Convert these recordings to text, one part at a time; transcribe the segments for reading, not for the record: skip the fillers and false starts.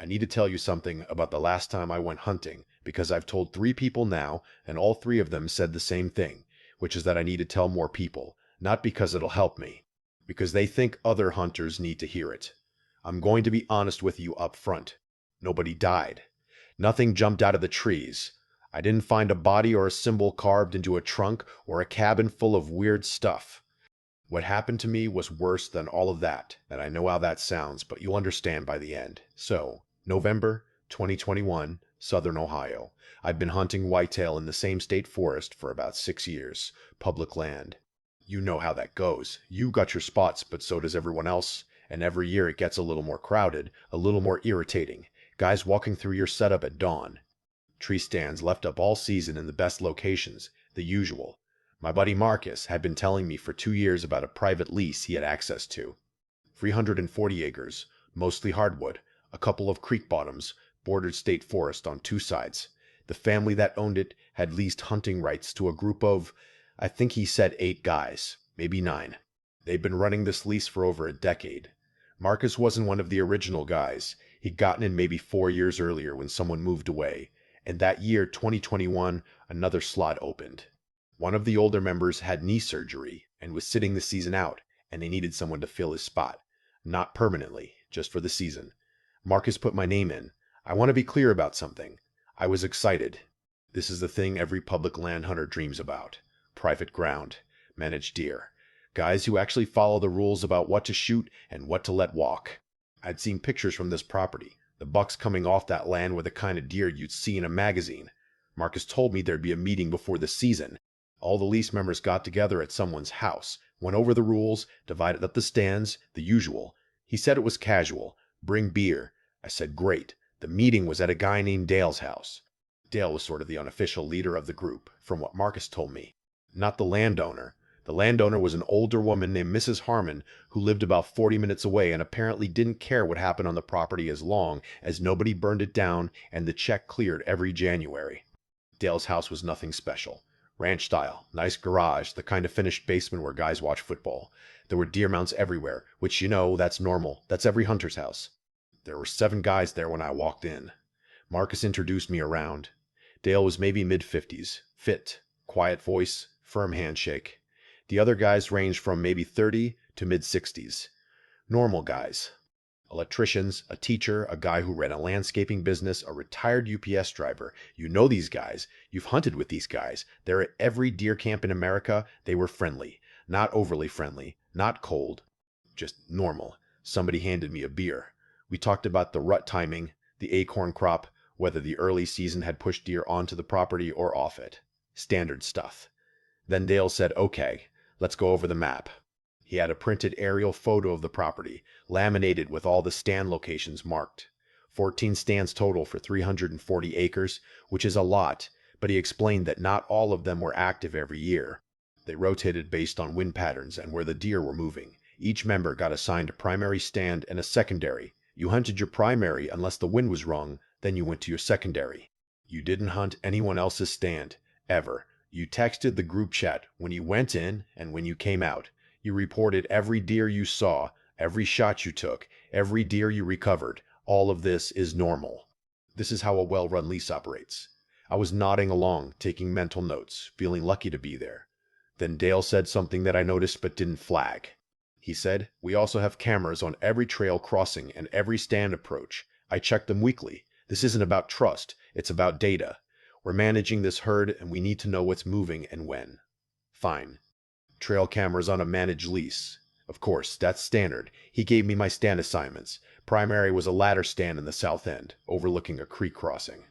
I need to tell you something about the last time I went hunting, because I've told 3 people now, and all 3 of them said the same thing, which is that I need to tell more people, not because it'll help me, because they think other hunters need to hear it. I'm going to be honest with you up front. Nobody died. Nothing jumped out of the trees. I didn't find a body or a symbol carved into a trunk or a cabin full of weird stuff. What happened to me was worse than all of that, and I know how that sounds, but you'll understand by the end. So, November 2021, Southern Ohio. I've been hunting whitetail in the same state forest for about 6 years, public land. You know how that goes. You got your spots, but so does everyone else, and every year it gets a little more crowded, a little more irritating. Guys walking through your setup at dawn. Tree stands left up all season in the best locations, the usual. My buddy Marcus had been telling me for 2 years about a private lease he had access to. 340 acres, mostly hardwood, a couple of creek bottoms, bordered state forest on 2 sides. The family that owned it had leased hunting rights to a group of, I think he said 8 guys, maybe 9. They'd been running this lease for over a decade. Marcus wasn't one of the original guys. He'd gotten in maybe 4 years earlier when someone moved away, and that year, 2021, another slot opened. One of the older members had knee surgery and was sitting the season out, and they needed someone to fill his spot. Not permanently, just for the season. Marcus put my name in. I want to be clear about something. I was excited. This is the thing every public land hunter dreams about. Private ground. Managed deer. Guys who actually follow the rules about what to shoot and what to let walk. I'd seen pictures from this property. The bucks coming off that land were the kind of deer you'd see in a magazine. Marcus told me there'd be a meeting before the season. All the lease members got together at someone's house, went over the rules, divided up the stands, the usual. He said it was casual. Bring beer. I said great. The meeting was at a guy named Dale's house. Dale was sort of the unofficial leader of the group, from what Marcus told me. Not the landowner. The landowner was an older woman named Mrs. Harmon who lived about 40 minutes away and apparently didn't care what happened on the property as long as nobody burned it down and the check cleared every January. Dale's house was nothing special. Ranch style, nice garage, the kind of finished basement where guys watch football. There were deer mounts everywhere, which that's normal. That's every hunter's house. There were 7 guys there when I walked in. Marcus introduced me around. Dale was maybe mid-50s, fit, quiet voice, firm handshake. The other guys ranged from maybe 30 to mid-60s. Normal guys. Electricians, a teacher, a guy who ran a landscaping business, a retired UPS driver. You know these guys. You've hunted with these guys. They're at every deer camp in America. They were friendly. Not overly friendly. Not cold. Just normal. Somebody handed me a beer. We talked about the rut timing, the acorn crop, whether the early season had pushed deer onto the property or off it. Standard stuff. Then Dale said, okay, let's go over the map. He had a printed aerial photo of the property, laminated with all the stand locations marked. 14 stands total for 340 acres, which is a lot, but he explained that not all of them were active every year. They rotated based on wind patterns and where the deer were moving. Each member got assigned a primary stand and a secondary. You hunted your primary unless the wind was wrong, then you went to your secondary. You didn't hunt anyone else's stand, ever. You texted the group chat when you went in and when you came out. You reported every deer you saw, every shot you took, every deer you recovered. All of this is normal. This is how a well-run lease operates. I was nodding along, taking mental notes, feeling lucky to be there. Then Dale said something that I noticed but didn't flag. He said, we also have cameras on every trail crossing and every stand approach. I check them weekly. This isn't about trust, it's about data. We're managing this herd and we need to know what's moving and when. Fine. Trail cameras on a managed lease. Of course, that's standard. He gave me my stand assignments. Primary was a ladder stand in the south end, overlooking a creek crossing.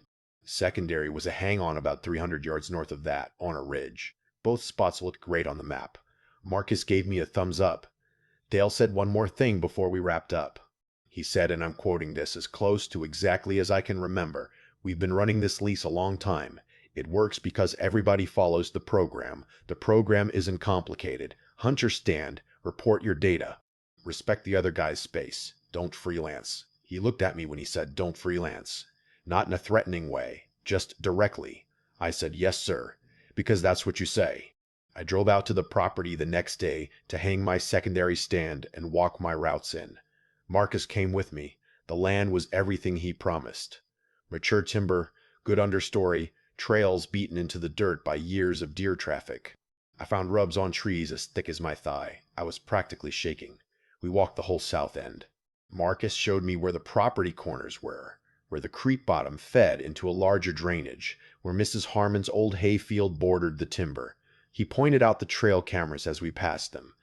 Secondary was a hang-on about 300 yards north of that, on a ridge. Both spots looked great on the map. Marcus gave me a thumbs up. Dale said one more thing before we wrapped up. He said, and I'm quoting this as close to exactly as I can remember, we've been running this lease a long time. It works because everybody follows the program. The program isn't complicated. Hunt your stand. Report your data. Respect the other guy's space. Don't freelance. He looked at me when he said don't freelance. Not in a threatening way. Just directly. I said yes, sir. Because that's what you say. I drove out to the property the next day to hang my secondary stand and walk my routes in. Marcus came with me. The land was everything he promised. Mature timber, good understory, trails beaten into the dirt by years of deer traffic. I found rubs on trees as thick as my thigh. I was practically shaking. We walked the whole south end. Marcus showed me where the property corners were, where the creek bottom fed into a larger drainage, where Mrs. Harmon's old hayfield bordered the timber. He pointed out the trail cameras as we passed them.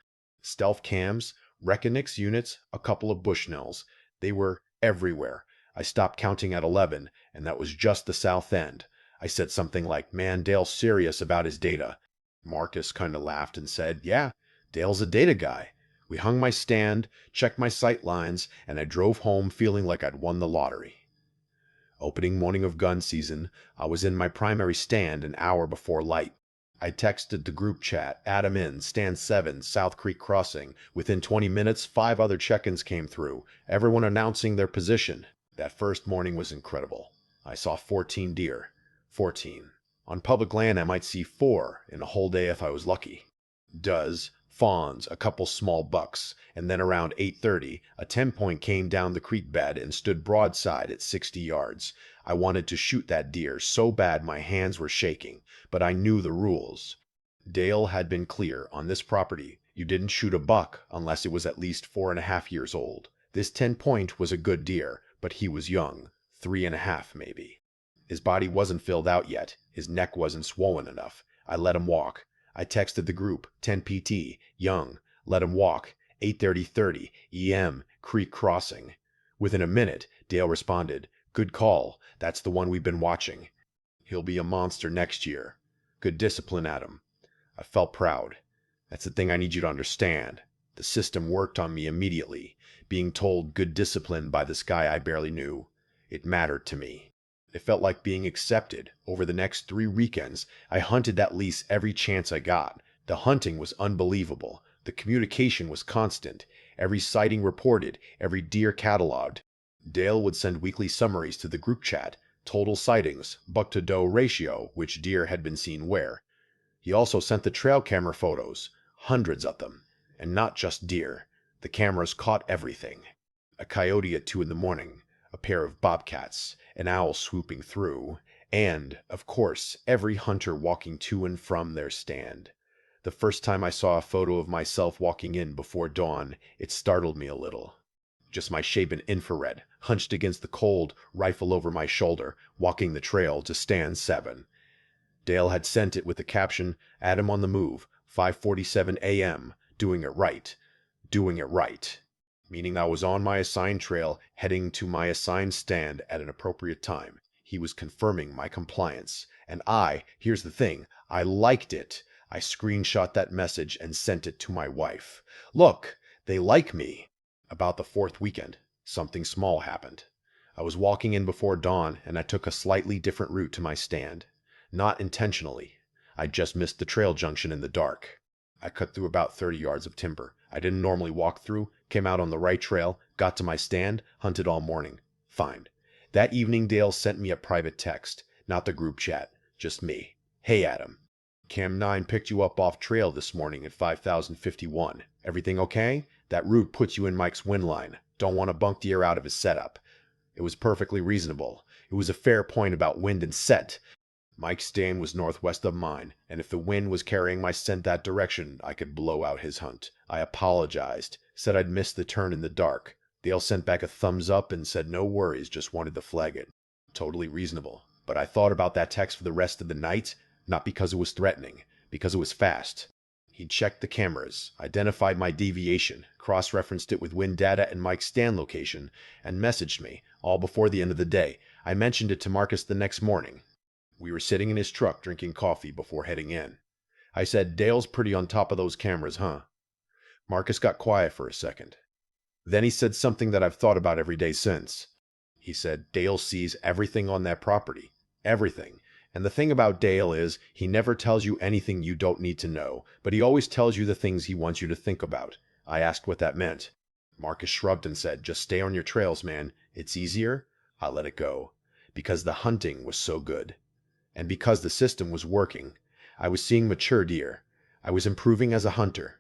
Stealth cams, Reckonix units, a couple of Bushnells. They were everywhere. I stopped counting at 11, and that was just the south end. I said something like, "Man, Dale's serious about his data." Marcus kind of laughed and said, "Yeah, Dale's a data guy." We hung my stand, checked my sight lines, and I drove home feeling like I'd won the lottery. Opening morning of gun season, I was in my primary stand an hour before light. I texted the group chat, Adam in, stand 7, South Creek Crossing. Within 20 minutes, 5 other check-ins came through, everyone announcing their position. That first morning was incredible. I saw 14 deer. 14. On public land, I might see 4 in a whole day if I was lucky. Does, fawns, a couple small bucks, and then around 8:30, a 10-point came down the creek bed and stood broadside at 60 yards. I wanted to shoot that deer so bad my hands were shaking, but I knew the rules. Dale had been clear, on this property, you didn't shoot a buck unless it was at least 4.5 years old. This 10-point was a good deer, but he was young, 3.5 maybe. His body wasn't filled out yet, his neck wasn't swollen enough. I let him walk. I texted the group, 10 PT, young, let him walk, 8:30, EM, Creek Crossing. Within a minute, Dale responded, "Good call, that's the one we've been watching. He'll be a monster next year. Good discipline, Adam." I felt proud. That's the thing I need you to understand. The system worked on me immediately, being told good discipline by this guy I barely knew. It mattered to me. It felt like being accepted. Over the next 3 weekends, I hunted that lease every chance I got. The hunting was unbelievable. The communication was constant. Every sighting reported, every deer cataloged. Dale would send weekly summaries to the group chat, total sightings, buck-to-doe ratio, which deer had been seen where. He also sent the trail camera photos, hundreds of them. And not just deer. The cameras caught everything. A coyote at 2 in the morning, a pair of bobcats, an owl swooping through, and, of course, every hunter walking to and from their stand. The first time I saw a photo of myself walking in before dawn, it startled me a little. Just my shape in infrared, hunched against the cold, rifle over my shoulder, walking the trail to stand 7. Dale had sent it with the caption, "Adam on the move, 5:47 a.m., doing it right. Doing it right." Meaning I was on my assigned trail, heading to my assigned stand at an appropriate time. He was confirming my compliance. And here's the thing, I liked it. I screenshot that message and sent it to my wife. "Look, they like me." About the 4th weekend, something small happened. I was walking in before dawn, and I took a slightly different route to my stand. Not intentionally. I just missed the trail junction in the dark. I cut through about 30 yards of timber I didn't normally walk through, came out on the right trail, got to my stand, hunted all morning. Fine. That evening Dale sent me a private text, not the group chat, just me. "Hey Adam, Cam 9 picked you up off trail this morning at 5051. Everything okay? That route puts you in Mike's wind line. Don't want to bunk deer out of his setup." It was perfectly reasonable. It was a fair point about wind and set. Mike's stand was northwest of mine, and if the wind was carrying my scent that direction, I could blow out his hunt. I apologized, said I'd missed the turn in the dark. Dale sent back a thumbs up and said no worries, just wanted to flag it. Totally reasonable. But I thought about that text for the rest of the night, not because it was threatening, because it was fast. He'd checked the cameras, identified my deviation, cross-referenced it with wind data and Mike's stand location, and messaged me, all before the end of the day. I mentioned it to Marcus the next morning. We were sitting in his truck drinking coffee before heading in. I said, "Dale's pretty on top of those cameras, huh?" Marcus got quiet for a second. Then he said something that I've thought about every day since. He said, "Dale sees everything on that property. Everything. And the thing about Dale is, he never tells you anything you don't need to know, but he always tells you the things he wants you to think about." I asked what that meant. Marcus shrugged and said, "Just stay on your trails, man. It's easier." I let it go. Because the hunting was so good. And because the system was working. I was seeing mature deer. I was improving as a hunter.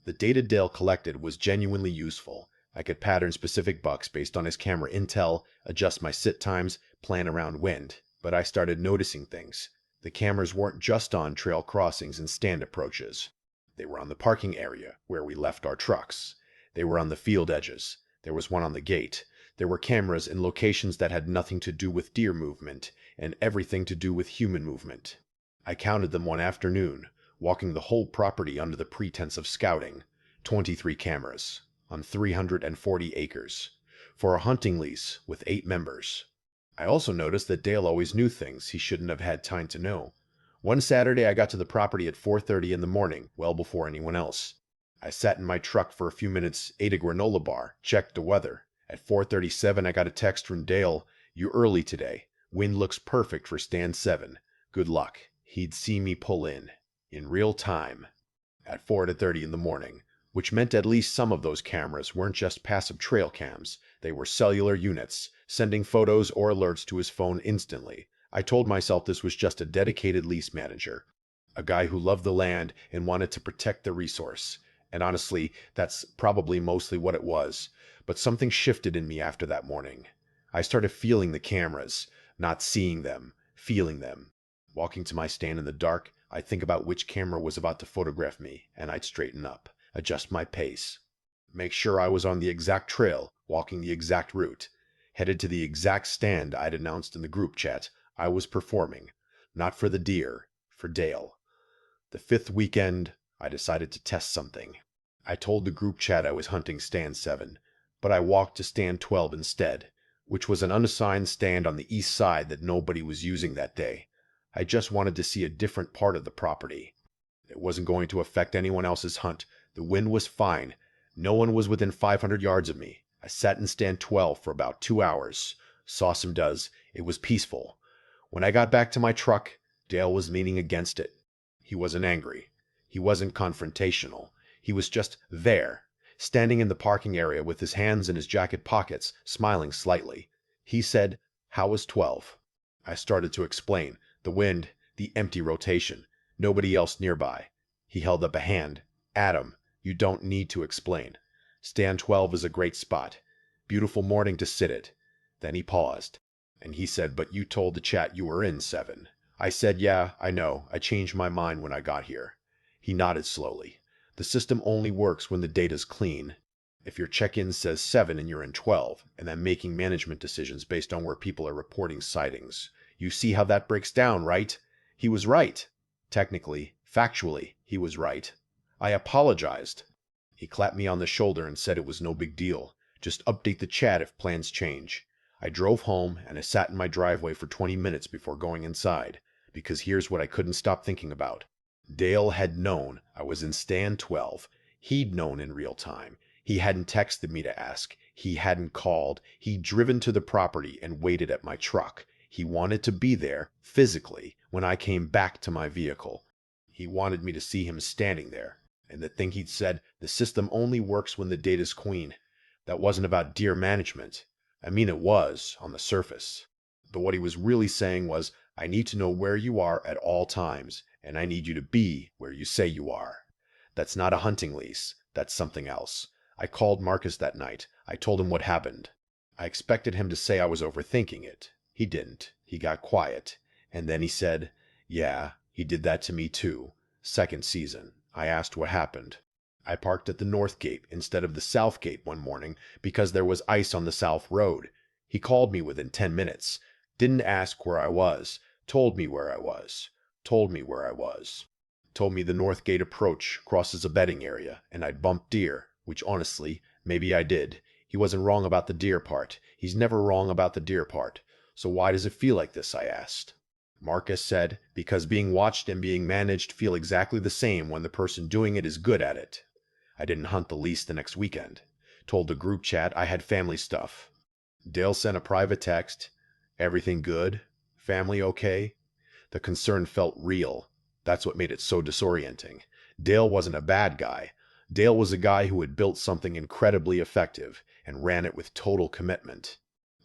The data Dale collected was genuinely useful. I could pattern specific bucks based on his camera intel, adjust my sit times, plan around wind. But I started noticing things. The cameras weren't just on trail crossings and stand approaches. They were on the parking area, where we left our trucks. They were on the field edges. There was one on the gate. There were cameras in locations that had nothing to do with deer movement, and everything to do with human movement. I counted them one afternoon, walking the whole property under the pretense of scouting. 23 cameras, on 340 acres, for a hunting lease with 8 members. I also noticed that Dale always knew things he shouldn't have had time to know. One Saturday I got to the property at 4:30 in the morning, well before anyone else. I sat in my truck for a few minutes, ate a granola bar, checked the weather. At 4:37 I got a text from Dale, "You early today. Wind looks perfect for stand 7. Good luck." He'd see me pull in real time, at 4:30 in the morning, which meant at least some of those cameras weren't just passive trail cams. They were cellular units, sending photos or alerts to his phone instantly. I told myself this was just a dedicated lease manager, a guy who loved the land and wanted to protect the resource. And honestly, that's probably mostly what it was. But something shifted in me after that morning. I started feeling the cameras, not seeing them, feeling them. Walking to my stand in the dark, I'd think about which camera was about to photograph me, and I'd straighten up, adjust my pace, make sure I was on the exact trail, walking the exact route, headed to the exact stand I'd announced in the group chat I was performing, not for the deer, for Dale. The 5th weekend, I decided to test something. I told the group chat I was hunting stand 7, but I walked to stand 12 instead, which was an unassigned stand on the east side that nobody was using that day. I just wanted to see a different part of the property. It wasn't going to affect anyone else's hunt. The wind was fine. No one was within 500 yards of me. I sat in stand 12 for about 2 hours. Saw some does. It was peaceful. When I got back to my truck, Dale was leaning against it. He wasn't angry. He wasn't confrontational. He was just there, standing in the parking area with his hands in his jacket pockets, smiling slightly. He said, "How was 12?" I started to explain. The wind, the empty rotation, nobody else nearby. He held up a hand. "Adam, you don't need to explain. Stand 12 is a great spot. Beautiful morning to sit it." Then he paused, and he said, "But you told the chat you were in 7. I said, "Yeah, I know. I changed my mind when I got here." He nodded slowly. "The system only works when the data's clean. If your check-in says 7 and you're in 12, and then making management decisions based on where people are reporting sightings. You see how that breaks down, right?" He was right. Technically, factually, he was right. I apologized. He clapped me on the shoulder and said it was no big deal. Just update the chat if plans change. I drove home and I sat in my driveway for 20 minutes before going inside, because here's what I couldn't stop thinking about. Dale had known I was in stand 12. He'd known in real time. He hadn't texted me to ask. He hadn't called. He'd driven to the property and waited at my truck. He wanted to be there, physically, when I came back to my vehicle. He wanted me to see him standing there. And the thing he'd said, the system only works when the data's clean. That wasn't about deer management. I mean, it was, on the surface. But what he was really saying was, I need to know where you are at all times, and I need you to be where you say you are. That's not a hunting lease. That's something else. I called Marcus that night. I told him what happened. I expected him to say I was overthinking it. He didn't. He got quiet. And then he said, "Yeah, he did that to me too. 2nd season." I asked what happened. I parked at the north gate instead of the south gate one morning because there was ice on the south road. He called me within 10 minutes. Didn't ask where I was. Told me where I was. Told me where I was. Told me the north gate approach crosses a bedding area and I'd bumped deer, which honestly, maybe I did. He wasn't wrong about the deer part. He's never wrong about the deer part. So why does it feel like this, I asked. Marcus said, because being watched and being managed feel exactly the same when the person doing it is good at it. I didn't hunt the lease the next weekend. Told the group chat I had family stuff. Dale sent a private text. "Everything good? Family okay?" The concern felt real. That's what made it so disorienting. Dale wasn't a bad guy. Dale was a guy who had built something incredibly effective and ran it with total commitment.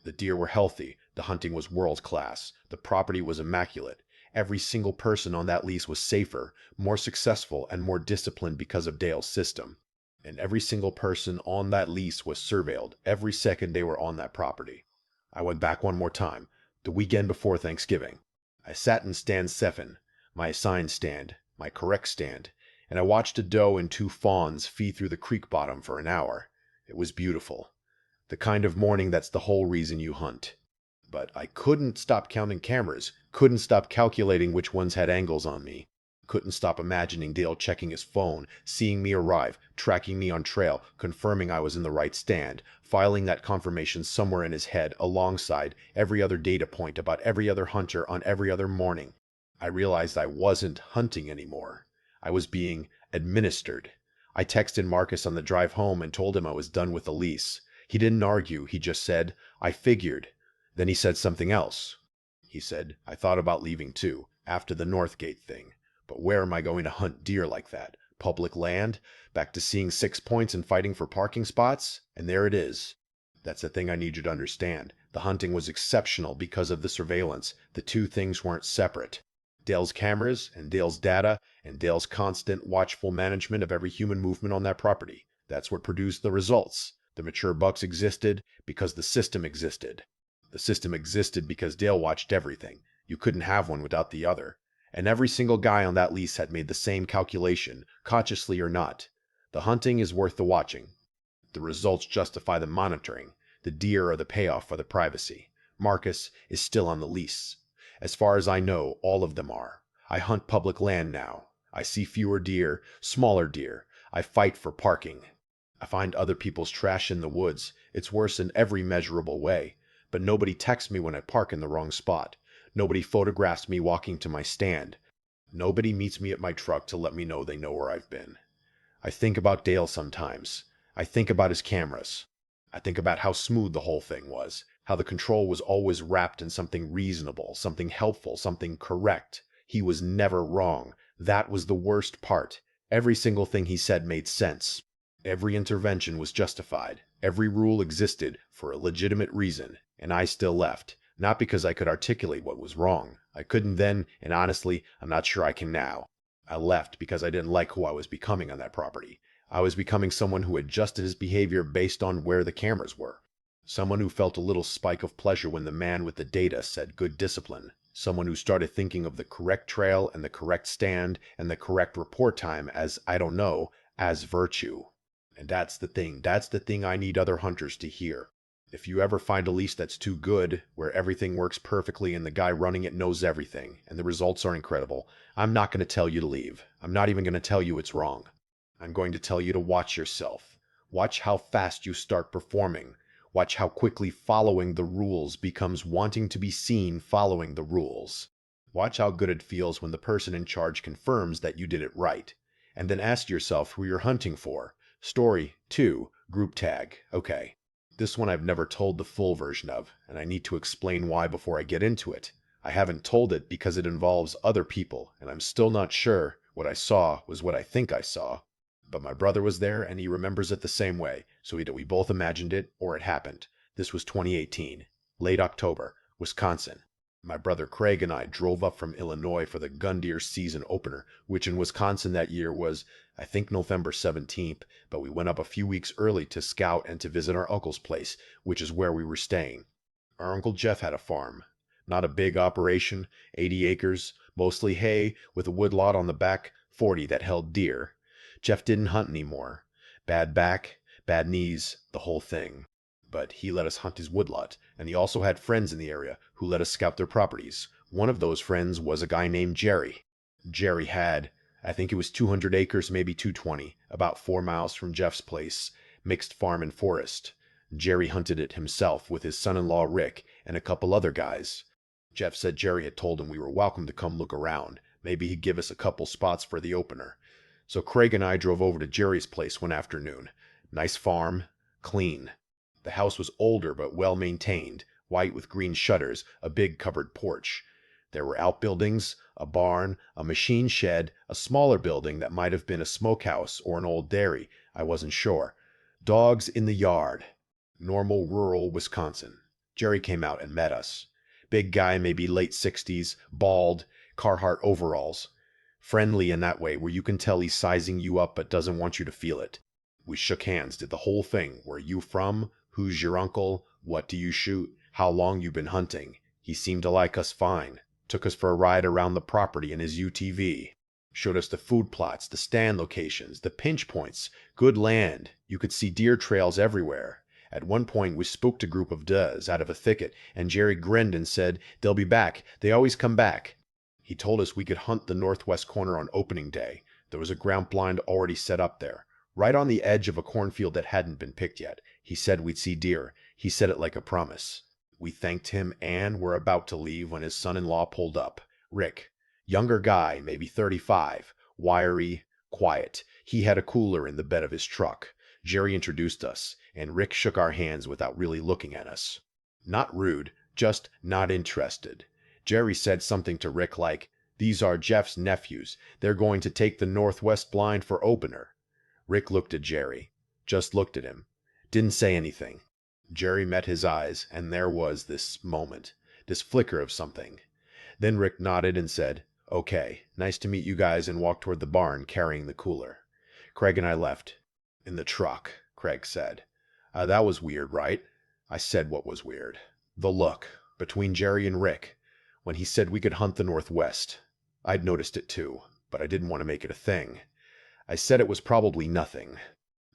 The deer were healthy. The hunting was world-class. The property was immaculate. Every single person on that lease was safer, more successful, and more disciplined because of Dale's system. And every single person on that lease was surveilled every second they were on that property. I went back one more time, the weekend before Thanksgiving. I sat in stand 7, my assigned stand, my correct stand, and I watched a doe and 2 fawns feed through the creek bottom for an hour. It was beautiful. The kind of morning that's the whole reason you hunt. But I couldn't stop counting cameras, couldn't stop calculating which ones had angles on me. Couldn't stop imagining Dale checking his phone, seeing me arrive, tracking me on trail, confirming I was in the right stand, filing that confirmation somewhere in his head alongside every other data point about every other hunter on every other morning. I realized I wasn't hunting anymore. I was being administered. I texted Marcus on the drive home and told him I was done with the lease. He didn't argue, he just said, "I figured." Then he said something else. He said, "I thought about leaving too, after the Northgate thing. But where am I going to hunt deer like that? Public land? Back to seeing 6 points and fighting for parking spots? And there it is." That's the thing I need you to understand. The hunting was exceptional because of the surveillance. The two things weren't separate. Dale's cameras and Dale's data and Dale's constant watchful management of every human movement on that property. That's what produced the results. The mature bucks existed because the system existed. The system existed because Dale watched everything. You couldn't have one without the other. And every single guy on that lease had made the same calculation, consciously or not. The hunting is worth the watching. The results justify the monitoring. The deer are the payoff for the privacy. Marcus is still on the lease. As far as I know, all of them are. I hunt public land now. I see fewer deer, smaller deer. I fight for parking. I find other people's trash in the woods. It's worse in every measurable way. But nobody texts me when I park in the wrong spot. Nobody photographs me walking to my stand. Nobody meets me at my truck to let me know they know where I've been. I think about Dale sometimes. I think about his cameras. I think about how smooth the whole thing was, how the control was always wrapped in something reasonable, something helpful, something correct. He was never wrong. That was the worst part. Every single thing he said made sense. Every intervention was justified. Every rule existed for a legitimate reason, and I still left. Not because I could articulate what was wrong. I couldn't then, and honestly, I'm not sure I can now. I left because I didn't like who I was becoming on that property. I was becoming someone who adjusted his behavior based on where the cameras were. Someone who felt a little spike of pleasure when the man with the data said good discipline. Someone who started thinking of the correct trail and the correct stand and the correct report time as, I don't know, as virtue. And that's the thing I need other hunters to hear. If you ever find a lease that's too good, where everything works perfectly and the guy running it knows everything, and the results are incredible, I'm not going to tell you to leave. I'm not even going to tell you it's wrong. I'm going to tell you to watch yourself. Watch how fast you start performing. Watch how quickly following the rules becomes wanting to be seen following the rules. Watch how good it feels when the person in charge confirms that you did it right. And then ask yourself who you're hunting for. Story 2, group tag. Okay. This one I've never told the full version of, and I need to explain why before I get into it. I haven't told it because it involves other people, and I'm still not sure what I saw was what I think I saw. But my brother was there, and he remembers it the same way, so either we both imagined it, or it happened. This was 2018, late October, Wisconsin. My brother Craig and I drove up from Illinois for the gun deer season opener, which in Wisconsin that year was, I think, November 17th, but we went up a few weeks early to scout and to visit our uncle's place, which is where we were staying. Our Uncle Jeff had a farm. Not a big operation, 80 acres, mostly hay, with a woodlot on the back, 40 that held deer. Jeff didn't hunt anymore. Bad back, bad knees, the whole thing. But he let us hunt his woodlot, and he also had friends in the area who let us scout their properties. One of those friends was a guy named Jerry. Jerry had, I think it was 200 acres, maybe 220, about 4 miles from Jeff's place, mixed farm and forest. Jerry hunted it himself with his son-in-law Rick and a couple other guys. Jeff said Jerry had told him we were welcome to come look around. Maybe he'd give us a couple spots for the opener. So Craig and I drove over to Jerry's place one afternoon. Nice farm, clean. The house was older but well maintained, white with green shutters, a big covered porch. There were outbuildings, a barn, a machine shed, a smaller building that might have been a smokehouse or an old dairy, I wasn't sure. Dogs in the yard. Normal rural Wisconsin. Jerry came out and met us. Big guy, maybe late 60s, bald, Carhartt overalls. Friendly in that way where you can tell he's sizing you up but doesn't want you to feel it. We shook hands, did the whole thing. Where you from? Who's your uncle? What do you shoot? How long you been hunting? He seemed to like us fine. Took us for a ride around the property in his UTV. Showed us the food plots, the stand locations, the pinch points. Good land. You could see deer trails everywhere. At one point, we spooked a group of does out of a thicket, and Jerry grinned and said, "They'll be back. They always come back." He told us we could hunt the northwest corner on opening day. There was a ground blind already set up there, right on the edge of a cornfield that hadn't been picked yet. He said we'd see deer. He said it like a promise. We thanked him and were about to leave when his son-in-law pulled up. Rick. Younger guy, maybe 35. Wiry, quiet. He had a cooler in the bed of his truck. Jerry introduced us, and Rick shook our hands without really looking at us. Not rude, just not interested. Jerry said something to Rick like, "These are Jeff's nephews. They're going to take the northwest blind for opener." Rick looked at Jerry. Just looked at him. Didn't say anything. Jerry met his eyes, and there was this moment, this flicker of something. Then Rick nodded and said, "Okay, nice to meet you guys," and walked toward the barn carrying the cooler. Craig and I left. "In the truck," Craig said. That was weird, right?" I said what was weird. The look, between Jerry and Rick, when he said we could hunt the northwest. I'd noticed it too, but I didn't want to make it a thing. I said it was probably nothing.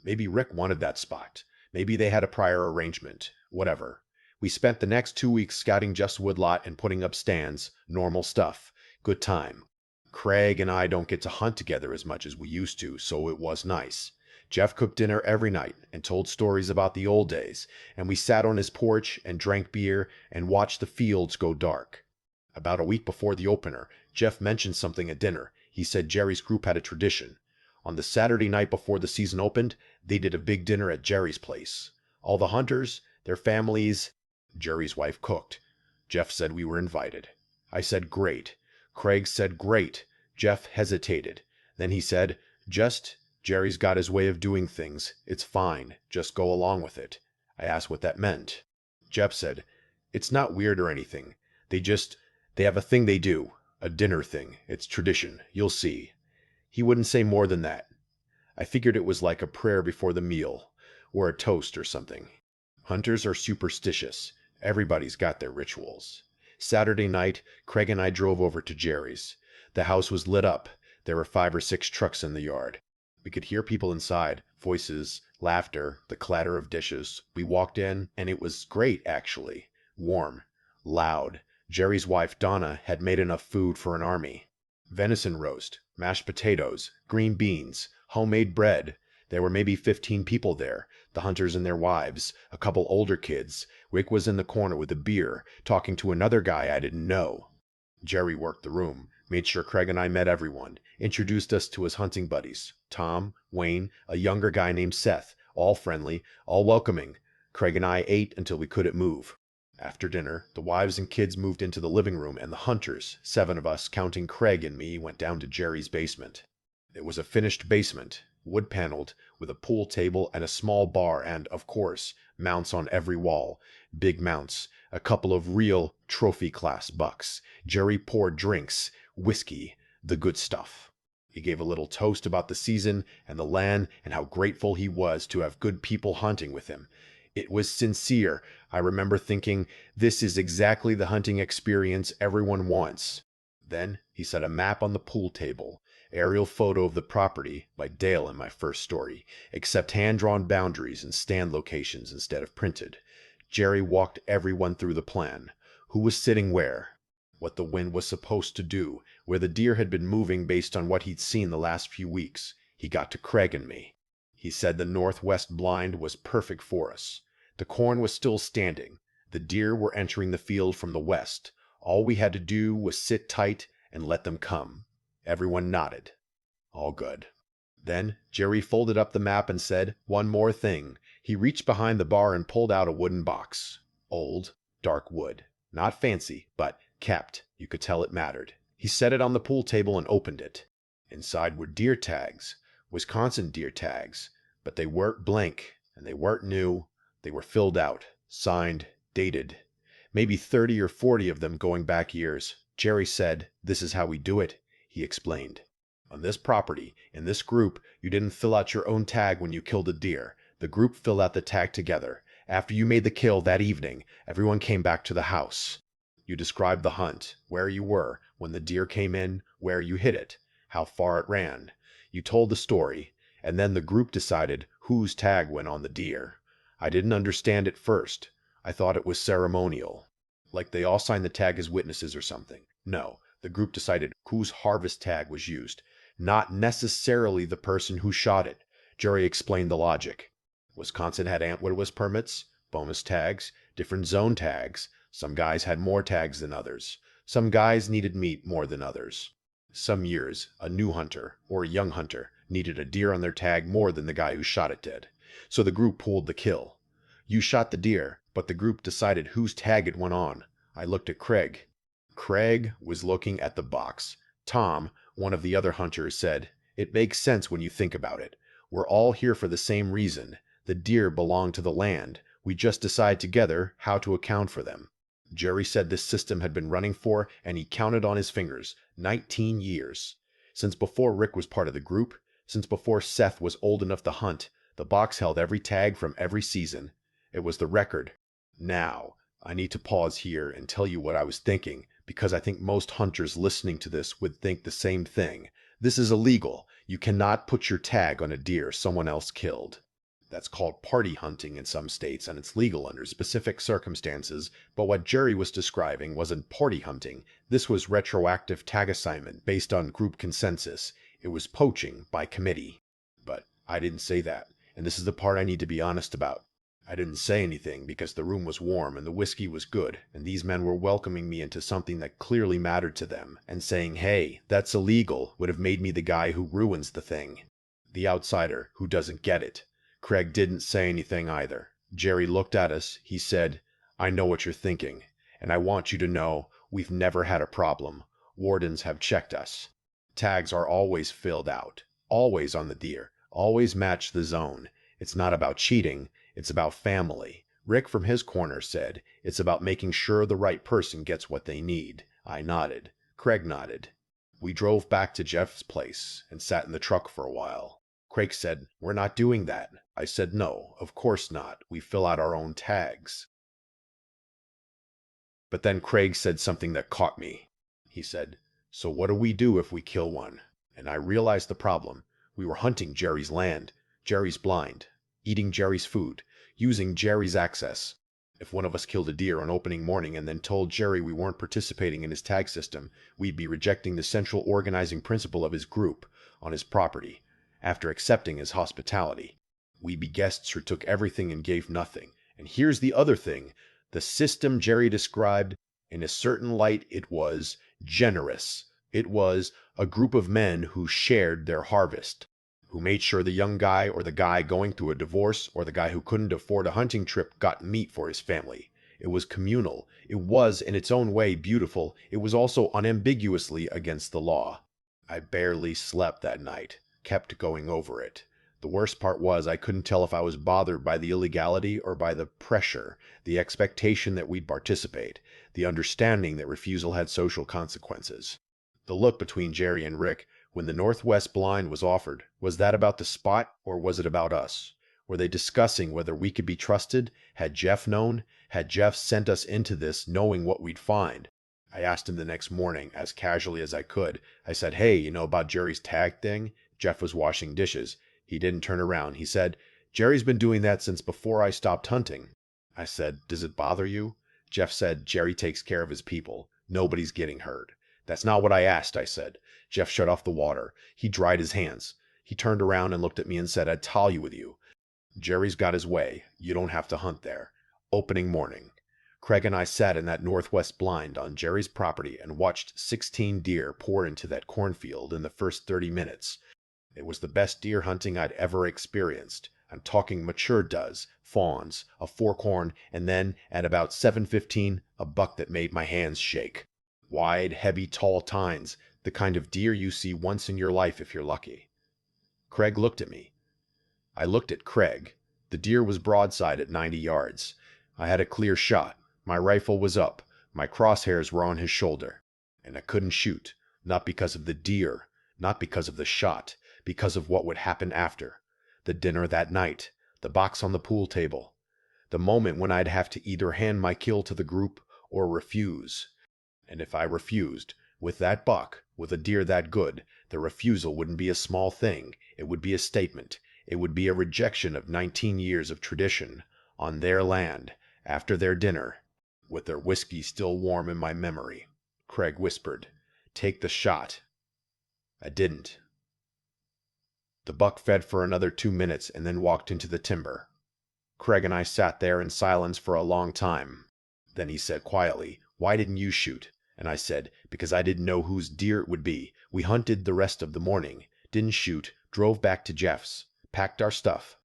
Maybe Rick wanted that spot. Maybe they had a prior arrangement. Whatever. We spent the next 2 weeks scouting Jeff's woodlot and putting up stands. Normal stuff. Good time. Craig and I don't get to hunt together as much as we used to, so it was nice. Jeff cooked dinner every night and told stories about the old days, and we sat on his porch and drank beer and watched the fields go dark. About a week before the opener, Jeff mentioned something at dinner. He said Jerry's group had a tradition. On the Saturday night before the season opened, they did a big dinner at Jerry's place. All the hunters, their families. Jerry's wife cooked. Jeff said we were invited. I said great. Craig said great. Jeff hesitated. Then he said, Jerry's got his way of doing things. It's fine. Just go along with it. I asked what that meant. Jeff said, "It's not weird or anything. They have a thing they do. A dinner thing. It's tradition. You'll see." He wouldn't say more than that. I figured it was like a prayer before the meal, or a toast or something. Hunters are superstitious. Everybody's got their rituals. Saturday night, Craig and I drove over to Jerry's. The house was lit up. There were 5 or 6 trucks in the yard. We could hear people inside, voices, laughter, the clatter of dishes. We walked in, and it was great, actually. Warm. Loud. Jerry's wife, Donna, had made enough food for an army. Venison roast, mashed potatoes, green beans, homemade bread. There were maybe 15 people there, the hunters and their wives, a couple older kids. Rick was in the corner with a beer, talking to another guy I didn't know. Jerry worked the room, made sure Craig and I met everyone, introduced us to his hunting buddies, Tom, Wayne, a younger guy named Seth, all friendly, all welcoming. Craig and I ate until we couldn't move. After dinner, the wives and kids moved into the living room, and the hunters, 7 of us, counting Craig and me, went down to Jerry's basement. It was a finished basement, wood-paneled, with a pool table and a small bar and, of course, mounts on every wall. Big mounts, a couple of real trophy-class bucks. Jerry poured drinks, whiskey, the good stuff. He gave a little toast about the season and the land and how grateful he was to have good people hunting with him. It was sincere. I remember thinking, this is exactly the hunting experience everyone wants. Then he set a map on the pool table, aerial photo of the property, like Dale in my first story, except hand-drawn boundaries and stand locations instead of printed. Jerry walked everyone through the plan. Who was sitting where? What the wind was supposed to do, where the deer had been moving based on what he'd seen the last few weeks. He got to Craig and me. He said the northwest blind was perfect for us. The corn was still standing. The deer were entering the field from the west. All we had to do was sit tight and let them come. Everyone nodded. All good. Then Jerry folded up the map and said, "One more thing." He reached behind the bar and pulled out a wooden box. Old, dark wood. Not fancy, but kept. You could tell it mattered. He set it on the pool table and opened it. Inside were deer tags. Wisconsin deer tags. But they weren't blank, and they weren't new. They were filled out, signed, dated. Maybe 30 or 40 of them going back years. Jerry said, "This is how we do it," he explained. On this property, in this group, you didn't fill out your own tag when you killed a deer. The group filled out the tag together. After you made the kill that evening, everyone came back to the house. You described the hunt, where you were, when the deer came in, where you hit it, how far it ran. You told the story, and then the group decided whose tag went on the deer. I didn't understand it first. I thought it was ceremonial. Like they all signed the tag as witnesses or something. No, the group decided whose harvest tag was used. Not necessarily the person who shot it. Jerry explained the logic. Wisconsin had antlerless permits, bonus tags, different zone tags. Some guys had more tags than others. Some guys needed meat more than others. Some years, a new hunter, or a young hunter, needed a deer on their tag more than the guy who shot it did. So the group pooled the kill. You shot the deer, but the group decided whose tag it went on. I looked at Craig. Craig was looking at the box. Tom, one of the other hunters, said, "It makes sense when you think about it. We're all here for the same reason. The deer belong to the land. We just decide together how to account for them." Jerry said this system had been running for, and he counted on his fingers, 19 years. Since before Rick was part of the group, since before Seth was old enough to hunt, the box held every tag from every season. It was the record. Now, I need to pause here and tell you what I was thinking, because I think most hunters listening to this would think the same thing. This is illegal. You cannot put your tag on a deer someone else killed. That's called party hunting in some states, and it's legal under specific circumstances, but what Jerry was describing wasn't party hunting. This was retroactive tag assignment based on group consensus. It was poaching by committee. But I didn't say that, and this is the part I need to be honest about. I didn't say anything because the room was warm and the whiskey was good, and these men were welcoming me into something that clearly mattered to them, and saying, "Hey, that's illegal," would have made me the guy who ruins the thing. The outsider who doesn't get it. Craig didn't say anything either. Jerry looked at us. He said, "I know what you're thinking, and I want you to know we've never had a problem. Wardens have checked us. Tags are always filled out, always on the deer, always match the zone. It's not about cheating, it's about family." Rick from his corner said, "It's about making sure the right person gets what they need." I nodded. Craig nodded. We drove back to Jeff's place and sat in the truck for a while. Craig said, "We're not doing that." I said, "No, of course not. We fill out our own tags." But then Craig said something that caught me. He said, "So what do we do if we kill one?" And I realized the problem. We were hunting Jerry's land. Jerry's blind. Eating Jerry's food. Using Jerry's access. If one of us killed a deer on opening morning and then told Jerry we weren't participating in his tag system, we'd be rejecting the central organizing principle of his group on his property. After accepting his hospitality, we'd be guests who took everything and gave nothing. And here's the other thing. The system Jerry described, in a certain light, it was generous. It was a group of men who shared their harvest, who made sure the young guy or the guy going through a divorce or the guy who couldn't afford a hunting trip got meat for his family. It was communal. It was, in its own way, beautiful. It was also unambiguously against the law. I barely slept that night. Kept going over it. The worst part was I couldn't tell if I was bothered by the illegality or by the pressure, the expectation that we'd participate, the understanding that refusal had social consequences. The look between Jerry and Rick when the Northwest blind was offered, was that about the spot or was it about us? Were they discussing whether we could be trusted? Had Jeff known? Had Jeff sent us into this knowing what we'd find? I asked him the next morning, as casually as I could. I said, "Hey, you know about Jerry's tag thing?" Jeff was washing dishes. He didn't turn around. He said, "Jerry's been doing that since before I stopped hunting." I said, "Does it bother you?" Jeff said, "Jerry takes care of his people. Nobody's getting hurt." "That's not what I asked," I said. Jeff shut off the water. He dried his hands. He turned around and looked at me and said, "I'd tally with you. Jerry's got his way. You don't have to hunt there." Opening morning. Craig and I sat in that Northwest blind on Jerry's property and watched 16 deer pour into that cornfield in the first 30 minutes. It was the best deer hunting I'd ever experienced. I'm talking mature does, fawns, a forkhorn, and then, at about 7:15, a buck that made my hands shake. Wide, heavy, tall tines, the kind of deer you see once in your life if you're lucky. Craig looked at me. I looked at Craig. The deer was broadside at 90 yards. I had a clear shot. My rifle was up. My crosshairs were on his shoulder. And I couldn't shoot. Not because of the deer. Not because of the shot, because of what would happen after. The dinner that night, the box on the pool table. The moment when I'd have to either hand my kill to the group or refuse. And if I refused, with that buck, with a deer that good, the refusal wouldn't be a small thing. It would be a statement. It would be a rejection of 19 years of tradition, on their land, after their dinner, with their whiskey still warm in my memory. Craig whispered, "Take the shot." I didn't. The buck fed for another 2 minutes and then walked into the timber. Craig and I sat there in silence for a long time. Then he said quietly, "Why didn't you shoot?" And I said, "Because I didn't know whose deer it would be. We hunted the rest of the morning, didn't shoot, drove back to Jeff's, packed our stuff.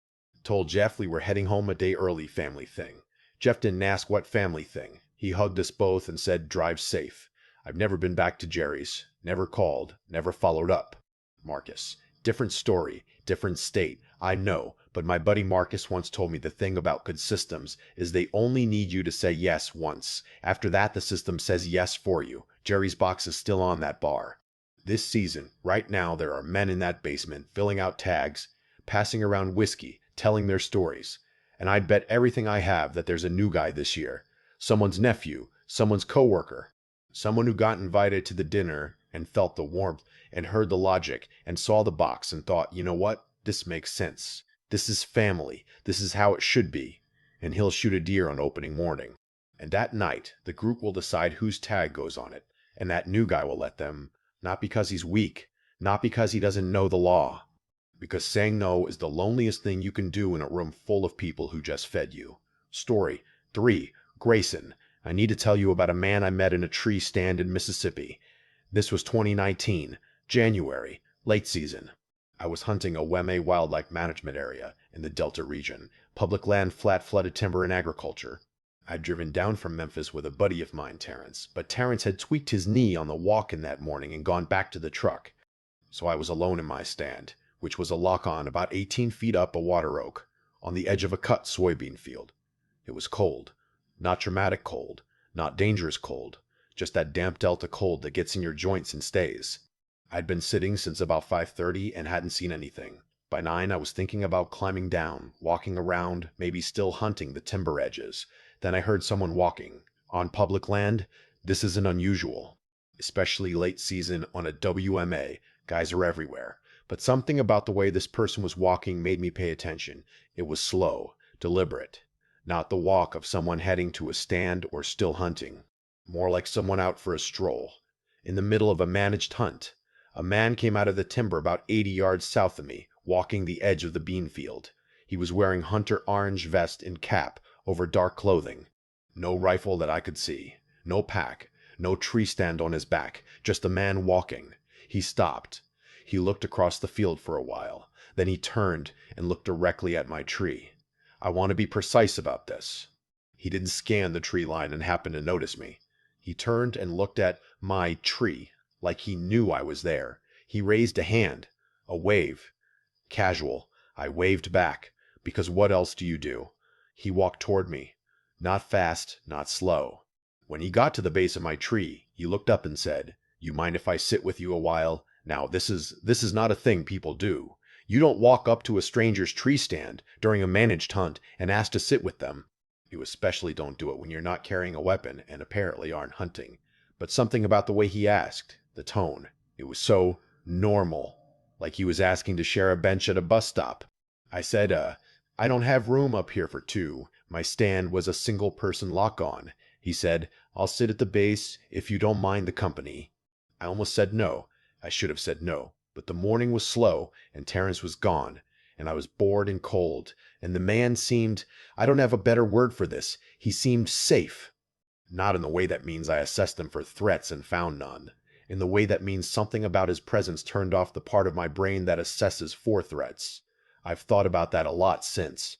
Told Jeff we were heading home a day early, family thing. Jeff didn't ask what family thing. He hugged us both and said, 'Drive safe.' I've never been back to Jerry's, never called, never followed up." Marcus: "Different story, different state, I know, but my buddy Marcus once told me the thing about good systems is they only need you to say yes once. After that, the system says yes for you. Jerry's box is still on that bar. This season, right now, there are men in that basement filling out tags, passing around whiskey, telling their stories. And I'd bet everything I have that there's a new guy this year. Someone's nephew, someone's coworker, someone who got invited to the dinner and felt the warmth and heard the logic and saw the box and thought, you know what? This makes sense. This is family. This is how it should be. And he'll shoot a deer on opening morning. And that night, the group will decide whose tag goes on it. And that new guy will let them, not because he's weak, not because he doesn't know the law, because saying no is the loneliest thing you can do in a room full of people who just fed you. Story 3. Grayson. I need to tell you about a man I met in a tree stand in Mississippi. This was 2019, January, late season. I was hunting a WMA wildlife management area in the Delta region, public land, flat flooded timber and agriculture. I'd driven down from Memphis with a buddy of mine, Terrence, but Terrence had tweaked his knee on the walk-in that morning and gone back to the truck. So I was alone in my stand, which was a lock-on about 18 feet up a water oak, on the edge of a cut soybean field. It was cold. Not dramatic cold, not dangerous cold, just that damp Delta cold that gets in your joints and stays. I'd been sitting since about 5:30 and hadn't seen anything. By 9, I was thinking about climbing down, walking around, maybe still hunting the timber edges. Then I heard someone walking. On public land, this isn't unusual. Especially late season on a WMA, guys are everywhere. But something about the way this person was walking made me pay attention. It was slow, deliberate. Not the walk of someone heading to a stand or still hunting. More like someone out for a stroll. In the middle of a managed hunt, a man came out of the timber about 80 yards south of me, walking the edge of the bean field. He was wearing hunter orange vest and cap over dark clothing. No rifle that I could see. No pack. No tree stand on his back. Just a man walking. He stopped. He looked across the field for a while. Then he turned and looked directly at my tree. I want to be precise about this. He didn't scan the tree line and happen to notice me. He turned and looked at my tree, like he knew I was there. He raised a hand, a wave. Casual. I waved back, because what else do you do? He walked toward me. Not fast, not slow. When he got to the base of my tree, he looked up and said, "You mind if I sit with you a while? Now, this is not a thing people do. You don't walk up to a stranger's tree stand during a managed hunt and ask to sit with them. You especially don't do it when you're not carrying a weapon and apparently aren't hunting." But something about the way he asked, the tone, it was so normal, like he was asking to share a bench at a bus stop. I said, "I don't have room up here for two. My stand was a single-person lock-on." He said, "I'll sit at the base if you don't mind the company." I almost said no. I should have said no. But the morning was slow, and Terrence was gone, and I was bored and cold, and the man seemed, I don't have a better word for this, he seemed safe. Not in the way that means I assessed him for threats and found none. In the way that means something about his presence turned off the part of my brain that assesses for threats. I've thought about that a lot since.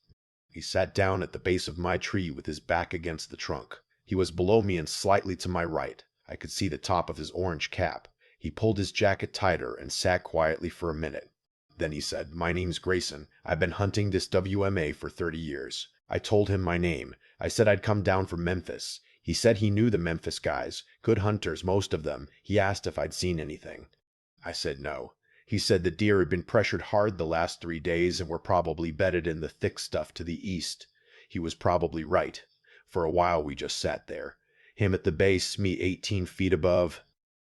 He sat down at the base of my tree with his back against the trunk. He was below me and slightly to my right. I could see the top of his orange cap. He pulled his jacket tighter and sat quietly for a minute. Then he said, "My name's Grayson. I've been hunting this WMA for 30 years. I told him my name. I said I'd come down from Memphis. He said he knew the Memphis guys, good hunters, most of them. He asked if I'd seen anything. I said no. He said the deer had been pressured hard the last 3 days and were probably bedded in the thick stuff to the east. He was probably right. For a while we just sat there. Him at the base, me 18 feet above.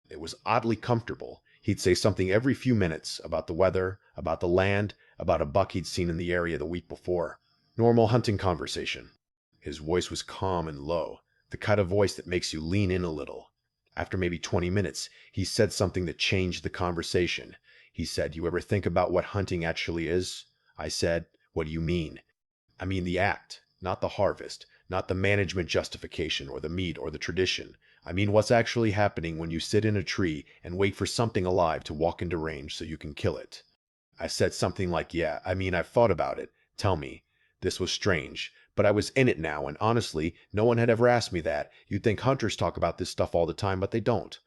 It was oddly comfortable. He'd say something every few minutes about the weather, about the land, about a buck he'd seen in the area the week before. Normal hunting conversation. His voice was calm and low, the kind of voice that makes you lean in a little. After maybe 20 minutes, he said something that changed the conversation. He said, "You ever think about what hunting actually is?" I said, "What do you mean?" "I mean the act, not the harvest, not the management justification or the meat or the tradition. I mean what's actually happening when you sit in a tree and wait for something alive to walk into range so you can kill it." I said something like, "Yeah, I mean, I've thought about it. Tell me." This was strange, but I was in it now, and honestly, no one had ever asked me that. You'd think hunters talk about this stuff all the time, but they don't.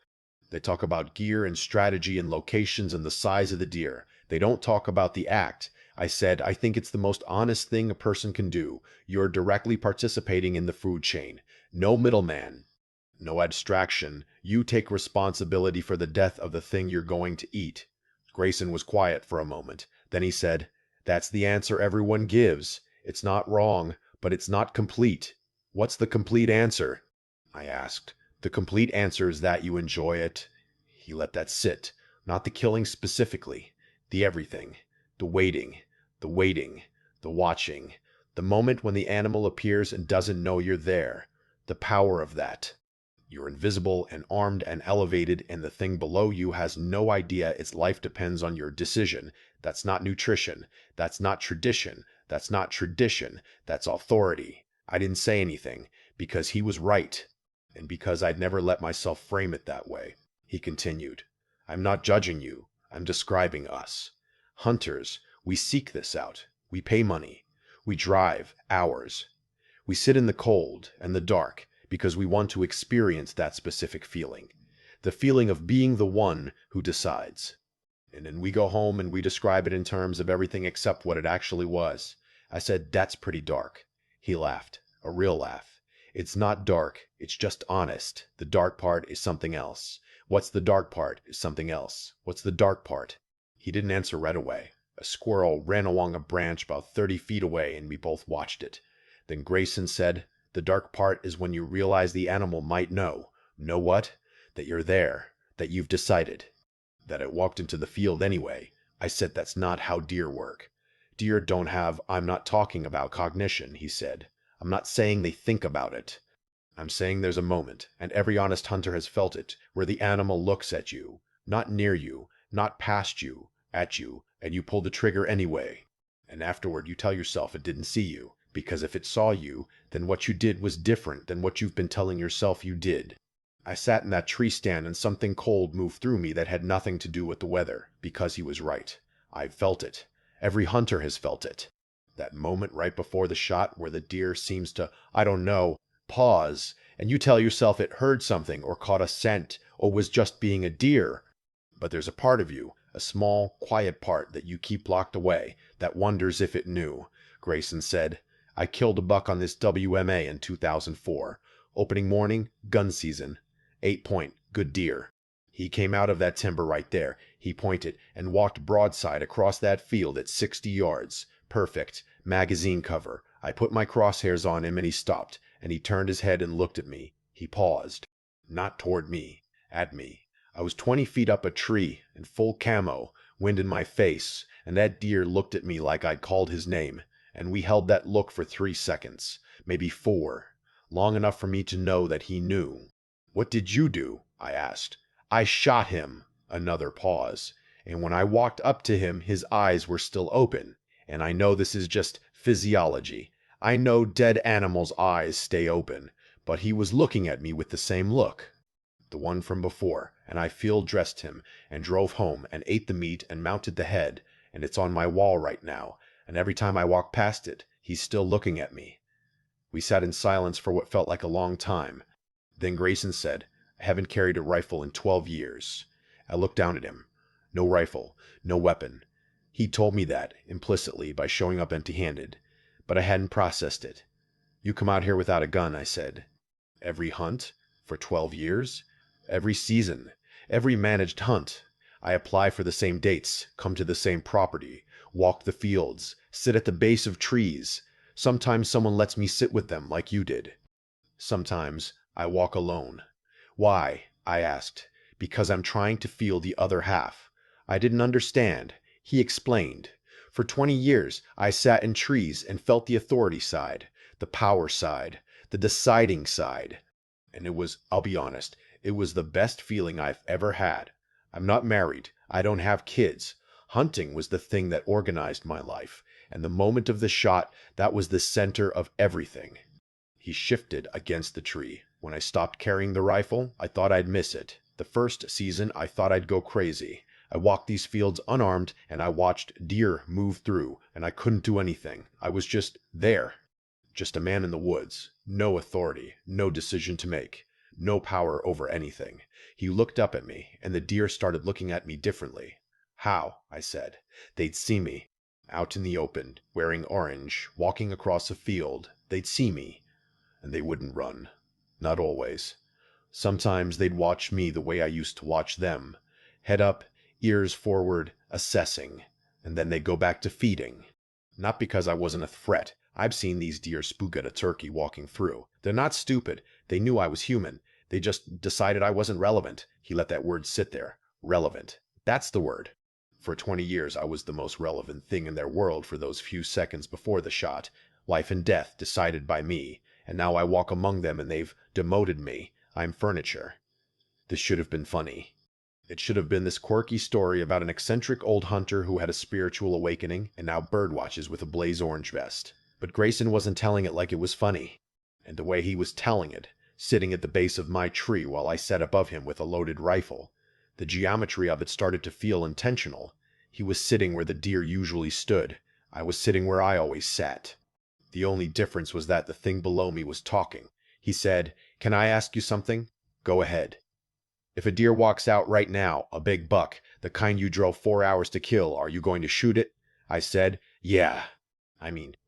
They talk about gear and strategy and locations and the size of the deer. They don't talk about the act. I said, "I think it's the most honest thing a person can do. You're directly participating in the food chain. No middleman. No abstraction. You take responsibility for the death of the thing you're going to eat." Grayson was quiet for a moment. Then he said, "That's the answer everyone gives. It's not wrong, but it's not complete." "What's the complete answer?" I asked. "The complete answer is that you enjoy it." He let that sit. Not the killing specifically. The everything. The waiting. The waiting. The watching. The moment when the animal appears and doesn't know you're there. The power of that. You're invisible and armed and elevated, and the thing below you has no idea its life depends on your decision. That's not nutrition. That's not tradition. That's not tradition. That's authority. I didn't say anything, because he was right, and because I'd never let myself frame it that way. He continued, "I'm not judging you. I'm describing us. Hunters, we seek this out. We pay money. We drive hours. We sit in the cold and the dark because we want to experience that specific feeling. The feeling of being the one who decides. And then we go home and we describe it in terms of everything except what it actually was." I said, "That's pretty dark." He laughed. A real laugh. "It's not dark. It's just honest. The dark part is something else. What's the dark part is something else. What's the dark part?" He didn't answer right away. A squirrel ran along a branch about 30 feet away and we both watched it. Then Grayson said, "The dark part is when you realize the animal might know." "Know what?" "That you're there. That you've decided. That it walked into the field anyway." I said, "That's not how deer work. Deer don't have—" "I'm not talking about cognition," he said. "I'm not saying they think about it. I'm saying there's a moment, and every honest hunter has felt it, where the animal looks at you. Not near you, not past you, at you, and you pull the trigger anyway. And afterward you tell yourself it didn't see you. Because if it saw you, then what you did was different than what you've been telling yourself you did." I sat in that tree stand and something cold moved through me that had nothing to do with the weather, because he was right. I felt it. Every hunter has felt it. That moment right before the shot where the deer seems to, I don't know, pause, and you tell yourself it heard something or caught a scent or was just being a deer. But there's a part of you, a small, quiet part that you keep locked away, that wonders if it knew. Grayson said, "I killed a buck on this WMA in 2004. Opening morning, gun season. 8-point, good deer. He came out of that timber right there," he pointed, "and walked broadside across that field at 60 yards. Perfect. Magazine cover. I put my crosshairs on him and he stopped, and he turned his head and looked at me. He paused. Not toward me. At me. I was 20 feet up a tree, in full camo, wind in my face, and that deer looked at me like I'd called his name. And we held that look for 3 seconds, maybe 4, long enough for me to know that he knew." "What did you do?" I asked. "I shot him." Another pause. "And when I walked up to him, his eyes were still open. And I know this is just physiology. I know dead animals' eyes stay open. But he was looking at me with the same look. The one from before, and I field dressed him, and drove home, and ate the meat, and mounted the head, and it's on my wall right now. And every time I walk past it, he's still looking at me." We sat in silence for what felt like a long time. Then Grayson said, "I haven't carried a rifle in 12 years. I looked down at him. No rifle, no weapon. He'd told me that, implicitly, by showing up empty-handed. But I hadn't processed it. "You come out here without a gun," I said. "Every hunt? For 12 years? Every season. Every managed hunt. I apply for the same dates, come to the same property, walk the fields, sit at the base of trees. Sometimes someone lets me sit with them like you did. Sometimes I walk alone. Why? I asked. Because I'm trying to feel the other half. I didn't understand. He explained. For 20 years, I sat in trees and felt the authority side, the power side, the deciding side. And I'll be honest, it was the best feeling I've ever had. I'm not married. I don't have kids. Hunting was the thing that organized my life. And the moment of the shot, that was the center of everything. He shifted against the tree. When I stopped carrying the rifle, I thought I'd miss it. The first season, I thought I'd go crazy. I walked these fields unarmed, and I watched deer move through, and I couldn't do anything. I was just there. Just a man in the woods. No authority, no decision to make, no power over anything. He looked up at me, and the deer started looking at me differently. How? I said. They'd see me. Out in the open, wearing orange, walking across a field. They'd see me. And they wouldn't run. Not always. Sometimes they'd watch me the way I used to watch them. Head up, ears forward, assessing. And then they'd go back to feeding. Not because I wasn't a threat. I've seen these deer spook at a turkey walking through. They're not stupid. They knew I was human. They just decided I wasn't relevant. He let that word sit there. Relevant. That's the word. For 20 years, I was the most relevant thing in their world for those few seconds before the shot. Life and death decided by me. And now I walk among them and they've demoted me. I'm furniture. This should have been funny. It should have been this quirky story about an eccentric old hunter who had a spiritual awakening and now birdwatches with a blaze orange vest. But Grayson wasn't telling it like it was funny. And the way he was telling it, sitting at the base of my tree while I sat above him with a loaded rifle, the geometry of it started to feel intentional. He was sitting where the deer usually stood. I was sitting where I always sat. The only difference was that the thing below me was talking. He said, "Can I ask you something? Go ahead. If a deer walks out right now, a big buck, the kind you drove 4 hours to kill, are you going to shoot it?" I said, "Yeah.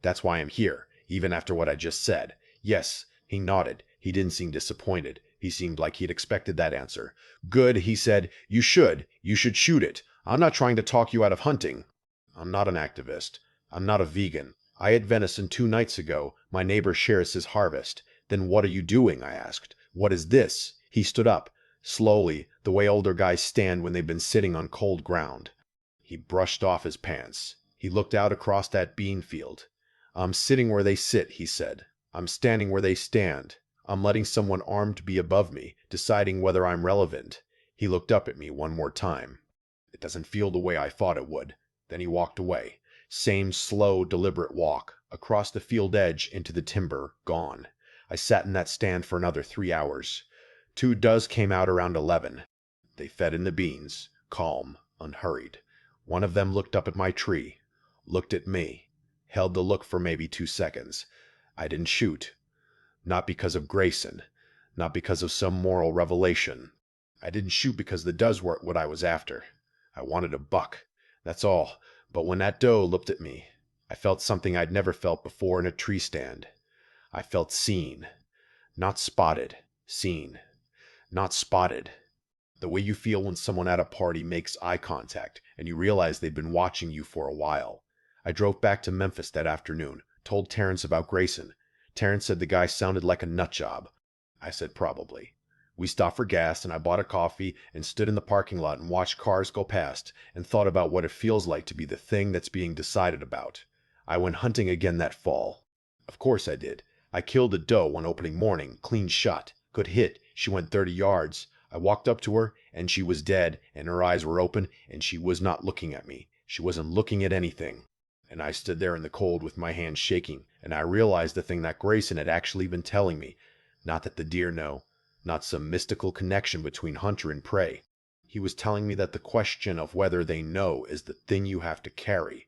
That's why I'm here, even after what I just said." "Yes." He nodded. He didn't seem disappointed. He seemed like he'd expected that answer. "Good," he said. You should. You should shoot it. I'm not trying to talk you out of hunting. I'm not an activist. I'm not a vegan. I ate venison 2 nights ago. My neighbor shares his harvest. Then what are you doing? I asked. What is this? He stood up, slowly, the way older guys stand when they've been sitting on cold ground. He brushed off his pants. He looked out across that bean field. "I'm sitting where they sit," he said. "I'm standing where they stand. I'm letting someone armed be above me, deciding whether I'm relevant." He looked up at me one more time. "It doesn't feel the way I thought it would." Then he walked away. Same slow, deliberate walk, across the field edge into the timber, gone. I sat in that stand for another 3 hours. 2 does came out around 11. They fed in the beans, calm, unhurried. One of them looked up at my tree, looked at me, held the look for maybe 2 seconds. I didn't shoot. Not because of Grayson, not because of some moral revelation. I didn't shoot because the does were what I was after. I wanted a buck. That's all. But when that doe looked at me, I felt something I'd never felt before in a tree stand. I felt seen. Not spotted. Seen. Not spotted. The way you feel when someone at a party makes eye contact and you realize they've been watching you for a while. I drove back to Memphis that afternoon, told Terrence about Grayson. Terrence said the guy sounded like a nut job. I said probably. We stopped for gas and I bought a coffee and stood in the parking lot and watched cars go past and thought about what it feels like to be the thing that's being decided about. I went hunting again that fall. Of course I did. I killed a doe one opening morning, clean shot, good hit. She went 30 yards. I walked up to her and she was dead and her eyes were open and she was not looking at me. She wasn't looking at anything. And I stood there in the cold with my hands shaking and I realized the thing that Grayson had actually been telling me. Not that the deer know. Not some mystical connection between hunter and prey. He was telling me that the question of whether they know is the thing you have to carry.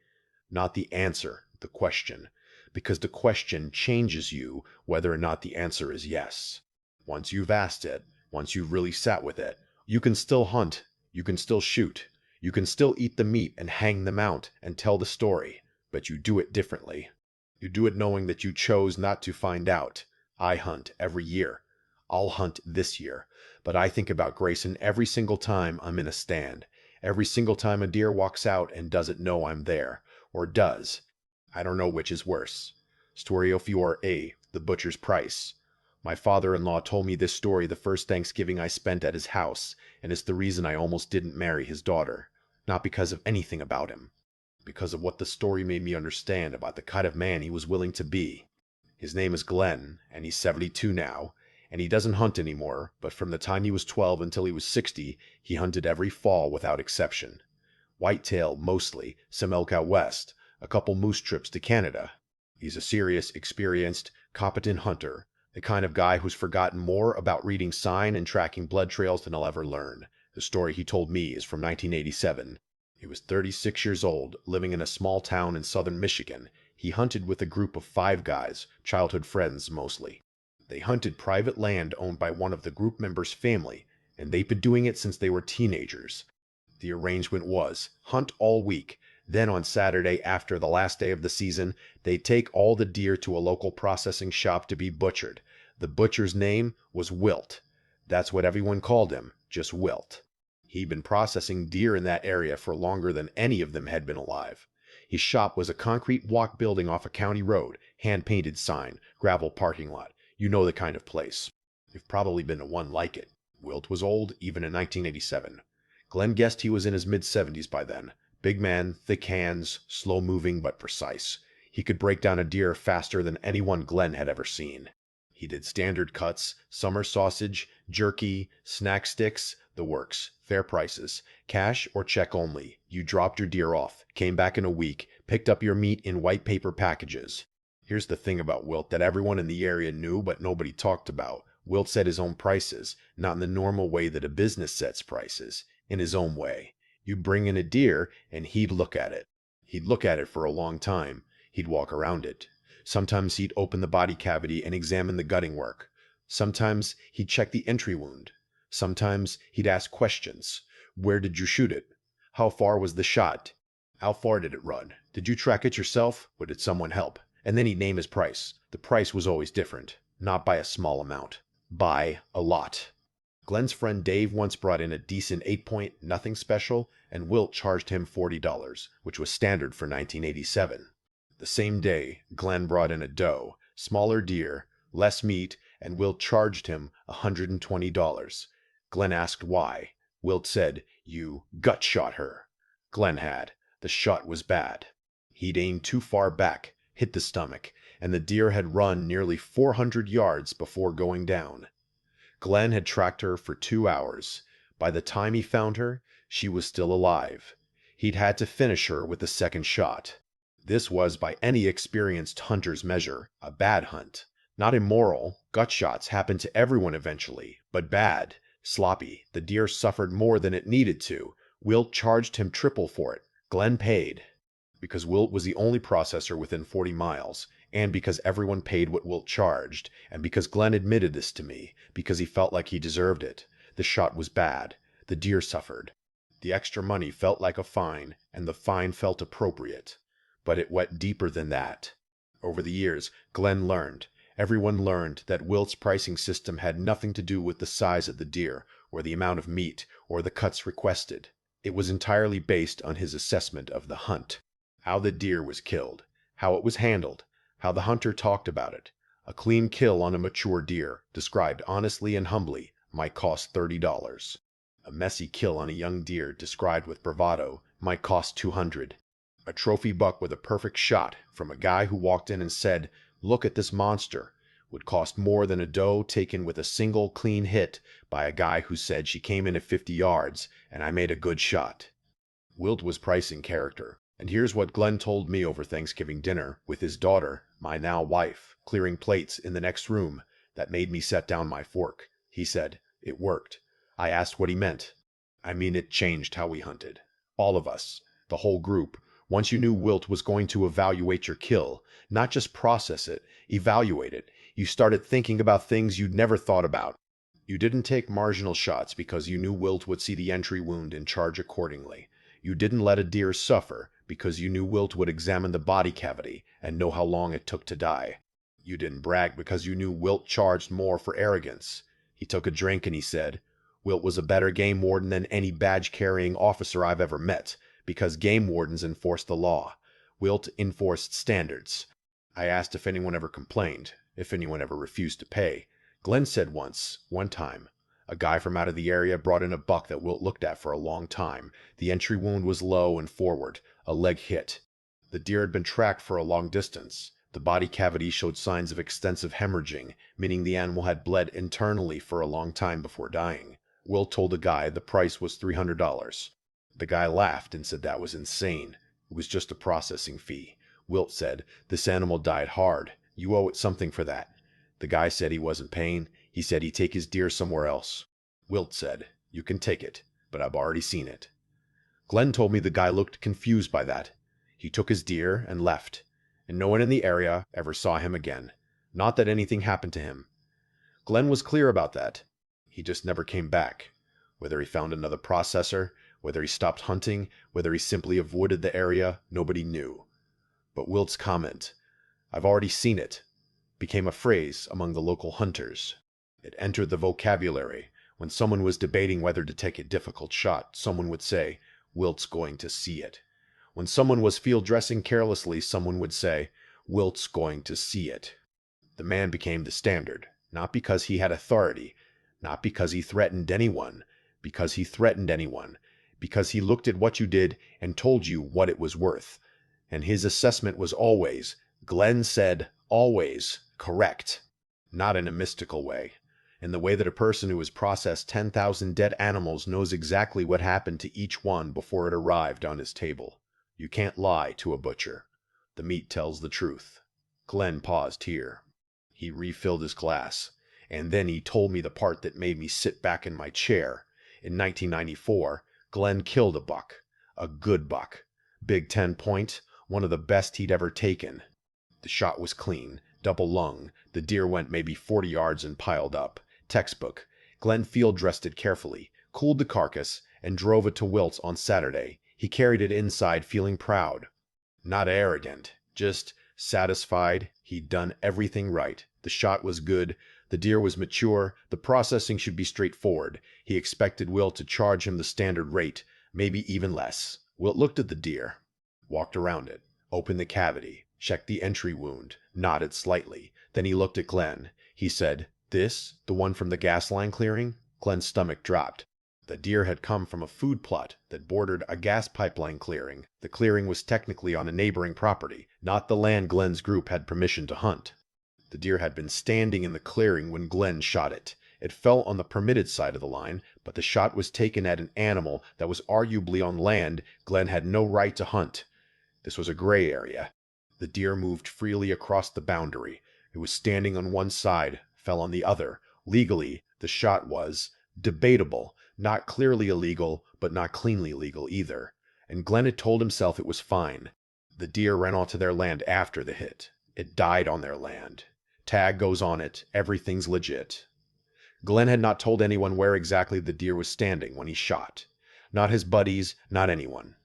Not the answer, the question. Because the question changes you whether or not the answer is yes. Once you've asked it, once you've really sat with it, you can still hunt, you can still shoot, you can still eat the meat and hang them out and tell the story, but you do it differently. You do it knowing that you chose not to find out. I hunt every year. I'll hunt this year, but I think about Grayson every single time I'm in a stand. Every single time a deer walks out and doesn't know I'm there. Or does. I don't know which is worse. Story of your A. The Butcher's Price. My father-in-law told me this story the first Thanksgiving I spent at his house, and it's the reason I almost didn't marry his daughter. Not because of anything about him. Because of what the story made me understand about the kind of man he was willing to be. His name is Glenn, and he's 72 now, and he doesn't hunt anymore, but from the time he was 12 until he was 60, he hunted every fall without exception. Whitetail, mostly, some elk out west, a couple moose trips to Canada. He's a serious, experienced, competent hunter, the kind of guy who's forgotten more about reading sign and tracking blood trails than I'll ever learn. The story he told me is from 1987. He was 36 years old, living in a small town in southern Michigan. He hunted with a group of 5 guys, childhood friends mostly. They hunted private land owned by one of the group members' family, and they've been doing it since they were teenagers. The arrangement was, hunt all week, then on Saturday after the last day of the season, they'd take all the deer to a local processing shop to be butchered. The butcher's name was Wilt. That's what everyone called him, just Wilt. He'd been processing deer in that area for longer than any of them had been alive. His shop was a concrete block building off a county road, hand-painted sign, gravel parking lot. You know the kind of place. You've probably been to one like it. Wilt was old, even in 1987. Glenn guessed he was in his mid-70s by then. Big man, thick hands, slow-moving but precise. He could break down a deer faster than anyone Glenn had ever seen. He did standard cuts, summer sausage, jerky, snack sticks, the works, fair prices, cash or check only. You dropped your deer off, came back in a week, picked up your meat in white paper packages. Here's the thing about Wilt that everyone in the area knew but nobody talked about. Wilt set his own prices, not in the normal way that a business sets prices, in his own way. You bring in a deer and he'd look at it. He'd look at it for a long time. He'd walk around it. Sometimes he'd open the body cavity and examine the gutting work. Sometimes he'd check the entry wound. Sometimes he'd ask questions. Where did you shoot it? How far was the shot? How far did it run? Did you track it yourself, or did someone help? And then he'd name his price. The price was always different. Not by a small amount. By a lot. Glenn's friend Dave once brought in a decent 8-point nothing special, and Wilt charged him $40, which was standard for 1987. The same day, Glenn brought in a doe, smaller deer, less meat, and Wilt charged him $120. Glenn asked why. Wilt said, "You gut shot her." Glenn had. The shot was bad. He'd aimed too far back, hit the stomach, and the deer had run nearly 400 yards before going down. Glenn had tracked her for 2 hours. By the time he found her, she was still alive. He'd had to finish her with the second shot. This was, by any experienced hunter's measure, a bad hunt. Not immoral. Gut shots happen to everyone eventually, but bad. Sloppy. The deer suffered more than it needed to. Wilt charged him triple for it. Glenn paid. Because Wilt was the only processor within 40 miles, and because everyone paid what Wilt charged, and because Glenn admitted this to me, because he felt like he deserved it. The shot was bad. The deer suffered. The extra money felt like a fine, and the fine felt appropriate. But it went deeper than that. Over the years, Glenn learned, everyone learned, that Wilt's pricing system had nothing to do with the size of the deer, or the amount of meat, or the cuts requested. It was entirely based on his assessment of the hunt. How the deer was killed, how it was handled, how the hunter talked about it. A clean kill on a mature deer, described honestly and humbly, might cost $30. A messy kill on a young deer, described with bravado, might cost $200. A trophy buck with a perfect shot from a guy who walked in and said, "Look at this monster," would cost more than a doe taken with a single clean hit by a guy who said she came in at 50 yards and I made a good shot. Wilt was pricing character. And here's what Glenn told me over Thanksgiving dinner with his daughter, my now wife, clearing plates in the next room, that made me set down my fork. He said, "It worked." I asked what he meant. "I mean, it changed how we hunted. All of us. The whole group. Once you knew Wilt was going to evaluate your kill, not just process it, evaluate it, you started thinking about things you'd never thought about. You didn't take marginal shots because you knew Wilt would see the entry wound and charge accordingly. You didn't let a deer suffer because you knew Wilt would examine the body cavity and know how long it took to die. You didn't brag because you knew Wilt charged more for arrogance. He took a drink and he said, Wilt was a better game warden than any badge-carrying officer I've ever met, because game wardens enforce the law. Wilt enforced standards. I asked if anyone ever complained, if anyone ever refused to pay. Glenn said one time, a guy from out of the area brought in a buck that Wilt looked at for a long time. The entry wound was low and forward, a leg hit. The deer had been tracked for a long distance. The body cavity showed signs of extensive hemorrhaging, meaning the animal had bled internally for a long time before dying. Wilt told the guy the price was $300. The guy laughed and said that was insane. It was just a processing fee. Wilt said, "This animal died hard. You owe it something for that." The guy said he wasn't paying. He said he'd take his deer somewhere else. Wilt said, "You can take it, but I've already seen it." Glenn told me the guy looked confused by that. He took his deer and left, and no one in the area ever saw him again. Not that anything happened to him. Glenn was clear about that. He just never came back. Whether he found another processor, whether he stopped hunting, whether he simply avoided the area, nobody knew. But Wilt's comment, "I've already seen it," became a phrase among the local hunters. It entered the vocabulary. When someone was debating whether to take a difficult shot, someone would say, "Wilt's going to see it." When someone was field dressing carelessly, someone would say, "Wilt's going to see it." The man became the standard, not because he had authority, not because he threatened anyone, because he threatened anyone, because he looked at what you did and told you what it was worth. And his assessment was always, Glenn said, always, correct. Not in a mystical way. In the way that a person who has processed 10,000 dead animals knows exactly what happened to each one before it arrived on his table. You can't lie to a butcher. The meat tells the truth. Glenn paused here. He refilled his glass, and then he told me the part that made me sit back in my chair. In 1994, Glenn killed a buck. A good buck. Big 10 point, one of the best he'd ever taken. The shot was clean, double lung. The deer went maybe 40 yards and piled up. Textbook. Glenn field dressed it carefully, cooled the carcass, and drove it to Wilt's on Saturday. He carried it inside feeling proud. Not arrogant, just satisfied he'd done everything right. The shot was good, the deer was mature, the processing should be straightforward. He expected Wilt to charge him the standard rate, maybe even less. Wilt looked at the deer, walked around it, opened the cavity, checked the entry wound, nodded slightly. Then he looked at Glenn. He said, "This, the one from the gas line clearing?" Glenn's stomach dropped. The deer had come from a food plot that bordered a gas pipeline clearing. The clearing was technically on a neighboring property, not the land Glenn's group had permission to hunt. The deer had been standing in the clearing when Glenn shot it. It fell on the permitted side of the line, but the shot was taken at an animal that was arguably on land Glenn had no right to hunt. This was a gray area. The deer moved freely across the boundary. It was standing on one side, fell on the other. Legally, the shot was debatable, not clearly illegal, but not cleanly legal either. And Glenn had told himself it was fine. The deer ran onto their land after the hit. It died on their land. Tag goes on it. Everything's legit. Glenn had not told anyone where exactly the deer was standing when he shot. Not his buddies, not anyone.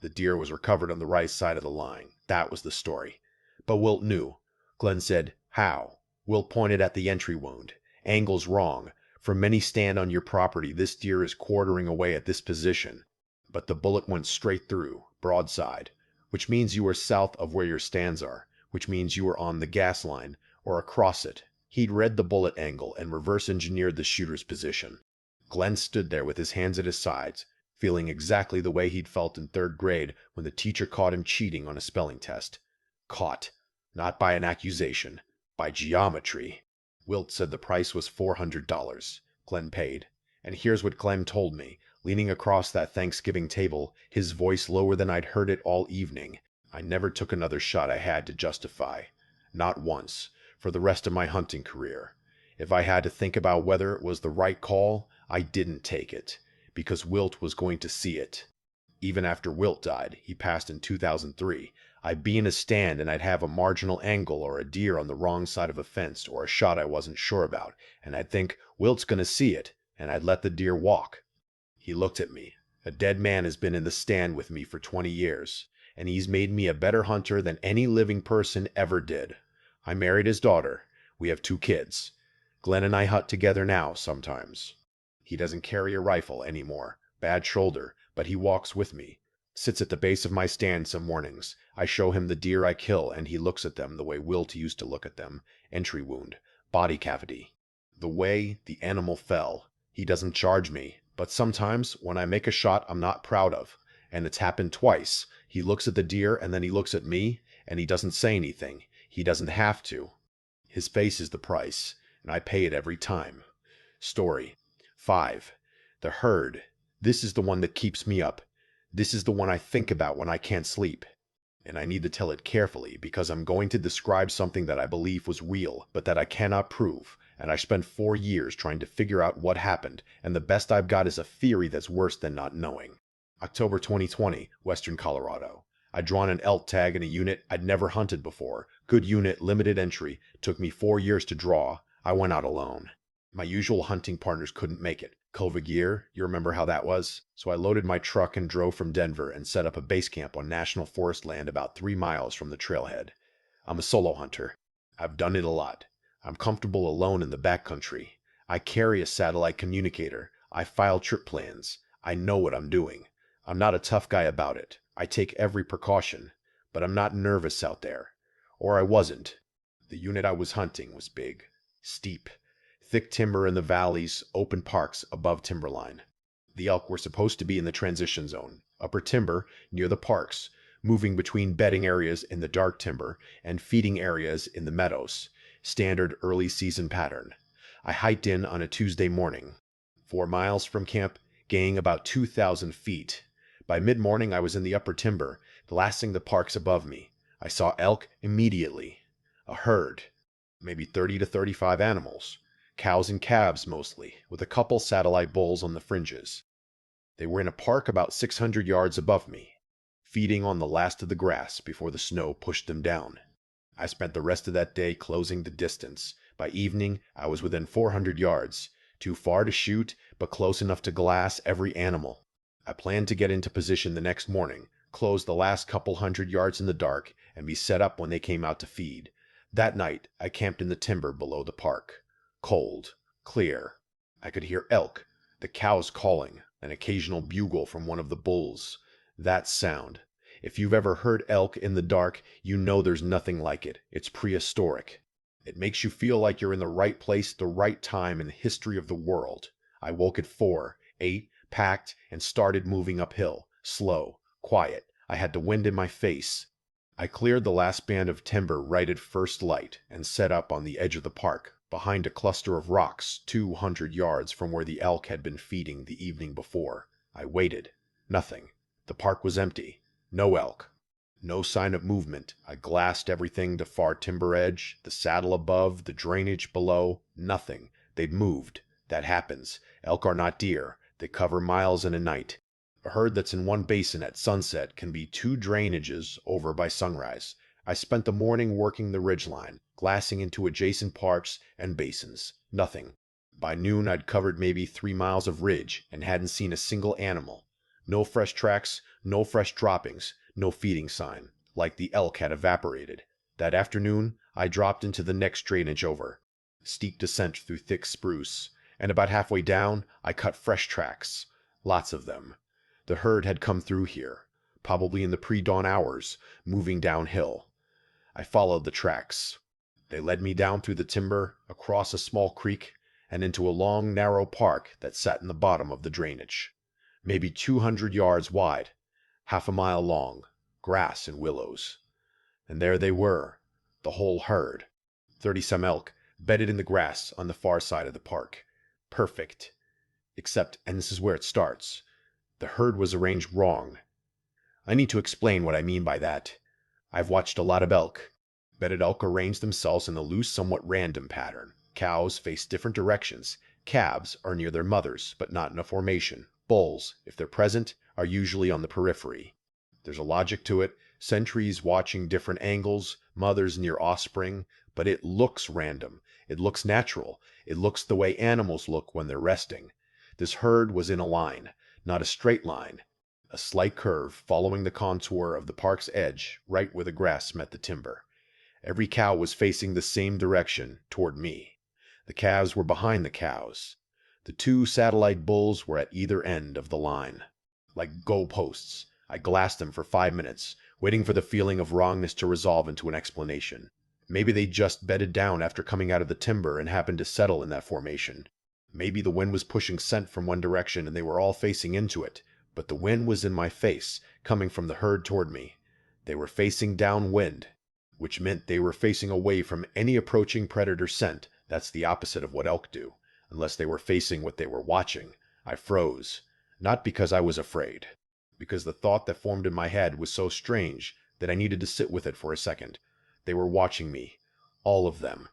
The deer was recovered on the right side of the line. That was the story. But Wilt knew. Glenn said, "How?" Wilt pointed at the entry wound. "Angle's wrong. From many stand on your property, this deer is quartering away at this position. But the bullet went straight through, broadside, which means you were south of where your stands are, which means you were on the gas line, or across it." He'd read the bullet angle and reverse engineered the shooter's position. Glenn stood there with his hands at his sides, feeling exactly the way he'd felt in 3rd grade when the teacher caught him cheating on a spelling test. Caught. Not by an accusation. By geometry. Wilt said the price was $400. Glenn paid. And here's what Glenn told me, leaning across that Thanksgiving table, his voice lower than I'd heard it all evening. I never took another shot I had to justify. Not once. For the rest of my hunting career. If I had to think about whether it was the right call, I didn't take it. Because Wilt was going to see it. Even after Wilt died, he passed in 2003, I'd be in a stand and I'd have a marginal angle or a deer on the wrong side of a fence or a shot I wasn't sure about, and I'd think, Wilt's gonna see it, and I'd let the deer walk. He looked at me. A dead man has been in the stand with me for 20 years, and he's made me a better hunter than any living person ever did. I married his daughter. We have 2 kids. Glenn and I hunt together now sometimes. He doesn't carry a rifle anymore. Bad shoulder, but he walks with me. Sits at the base of my stand some mornings. I show him the deer I kill, and he looks at them the way Wilt used to look at them. Entry wound. Body cavity. The way the animal fell. He doesn't charge me, but sometimes when I make a shot I'm not proud of, and it's happened twice, he looks at the deer and then he looks at me, and he doesn't say anything. He doesn't have to. His face is the price, and I pay it every time. Story 5. The herd. This is the one that keeps me up. This is the one I think about when I can't sleep. And I need to tell it carefully because I'm going to describe something that I believe was real, but that I cannot prove, and I spent 4 years trying to figure out what happened, and the best I've got is a theory that's worse than not knowing. October 2020, Western Colorado. I'd drawn an elk tag in a unit I'd never hunted before. Good unit, limited entry. Took me 4 years to draw. I went out alone. My usual hunting partners couldn't make it. COVID year, you remember how that was? So I loaded my truck and drove from Denver and set up a base camp on national forest land about 3 miles from the trailhead. I'm a solo hunter. I've done it a lot. I'm comfortable alone in the backcountry. I carry a satellite communicator. I file trip plans. I know what I'm doing. I'm not a tough guy about it. I take every precaution. But I'm not nervous out there. Or I wasn't. The unit I was hunting was big. Steep. Thick timber in the valleys, open parks above timberline. The elk were supposed to be in the transition zone, upper timber near the parks, moving between bedding areas in the dark timber and feeding areas in the meadows. Standard early season pattern. I hiked in on a Tuesday morning. 4 miles from camp, gaining about 2,000 feet. By mid-morning I was in the upper timber, glassing the parks above me. I saw elk immediately. A herd. Maybe 30 to 35 animals. Cows and calves mostly, with a couple satellite bulls on the fringes. They were in a park about 600 yards above me, feeding on the last of the grass before the snow pushed them down. I spent the rest of that day closing the distance. By evening, I was within 400 yards, too far to shoot, but close enough to glass every animal. I planned to get into position the next morning, close the last couple 100 yards in the dark, and be set up when they came out to feed. That night, I camped in the timber below the park. Cold, clear. I could hear elk, the cows calling, an occasional bugle from one of the bulls. That sound. If you've ever heard elk in the dark, you know there's nothing like it. It's prehistoric. It makes you feel like you're in the right place at the right time in the history of the world. I woke at 4, ate, packed, and started moving uphill. Slow, quiet. I had the wind in my face. I cleared the last band of timber right at first light and set up on the edge of the park, behind a cluster of rocks 200 yards from where the elk had been feeding the evening before. I waited. Nothing. The park was empty. No elk. No sign of movement. I glassed everything to far timber edge, the saddle above, the drainage below. Nothing. They'd moved. That happens. Elk are not deer. They cover miles in a night. A herd that's in one basin at sunset can be 2 drainages over by sunrise. I spent the morning working the ridgeline, glassing into adjacent parks and basins. Nothing. By noon I'd covered maybe 3 miles of ridge and hadn't seen a single animal. No fresh tracks, no fresh droppings, no feeding sign, like the elk had evaporated. That afternoon I dropped into the next drainage over. Steep descent through thick spruce, and about halfway down I cut fresh tracks. Lots of them. The herd had come through here, probably in the pre-dawn hours, moving downhill. I followed the tracks. They led me down through the timber, across a small creek, and into a long, narrow park that sat in the bottom of the drainage. Maybe 200 yards wide, half a mile long, grass and willows. And there they were, the whole herd. 30-some elk, bedded in the grass on the far side of the park. Perfect. Except, and this is where it starts, the herd was arranged wrong. I need to explain what I mean by that. I've watched a lot of elk. Bedded elk arrange themselves in a loose, somewhat random pattern. Cows face different directions. Calves are near their mothers, but not in a formation. Bulls, if they're present, are usually on the periphery. There's a logic to it. Sentries watching different angles, mothers near offspring, but it looks random. It looks natural. It looks the way animals look when they're resting. This herd was in a line, not a straight line. A slight curve following the contour of the park's edge, right where the grass met the timber. Every cow was facing the same direction, toward me. The calves were behind the cows. The two satellite bulls were at either end of the line. Like goalposts, I glassed them for 5 minutes, waiting for the feeling of wrongness to resolve into an explanation. Maybe they just bedded down after coming out of the timber and happened to settle in that formation. Maybe the wind was pushing scent from one direction and they were all facing into it, but the wind was in my face, coming from the herd toward me. They were facing downwind, which meant they were facing away from any approaching predator scent. That's the opposite of what elk do, unless they were facing what they were watching. I froze, not because I was afraid, because the thought that formed in my head was so strange that I needed to sit with it for a second. They were watching me, all of them.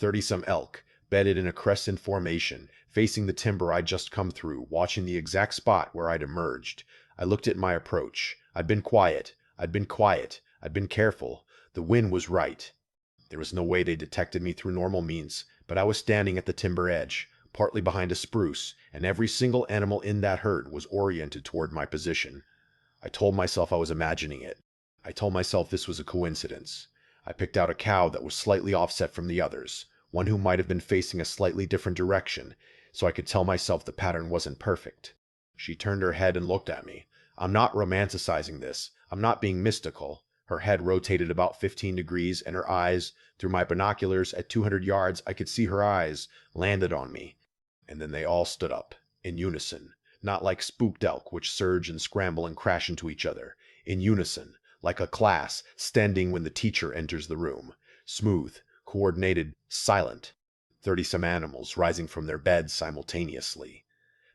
30-some elk, bedded in a crescent formation, facing the timber I'd just come through, watching the exact spot where I'd emerged. I looked at my approach. I'd been quiet. I'd been careful. The wind was right. There was no way they detected me through normal means, but I was standing at the timber edge, partly behind a spruce, and every single animal in that herd was oriented toward my position. I told myself I was imagining it. I told myself this was a coincidence. I picked out a cow that was slightly offset from the others, one who might have been facing a slightly different direction, so I could tell myself the pattern wasn't perfect. She turned her head and looked at me. I'm not romanticizing this. I'm not being mystical. Her head rotated about 15 degrees, and her eyes, through my binoculars at 200 yards, I could see her eyes, landed on me. And then they all stood up, in unison, not like spooked elk which surge and scramble and crash into each other. In unison, like a class, standing when the teacher enters the room. Smooth, coordinated, silent. 30-some animals rising from their beds simultaneously.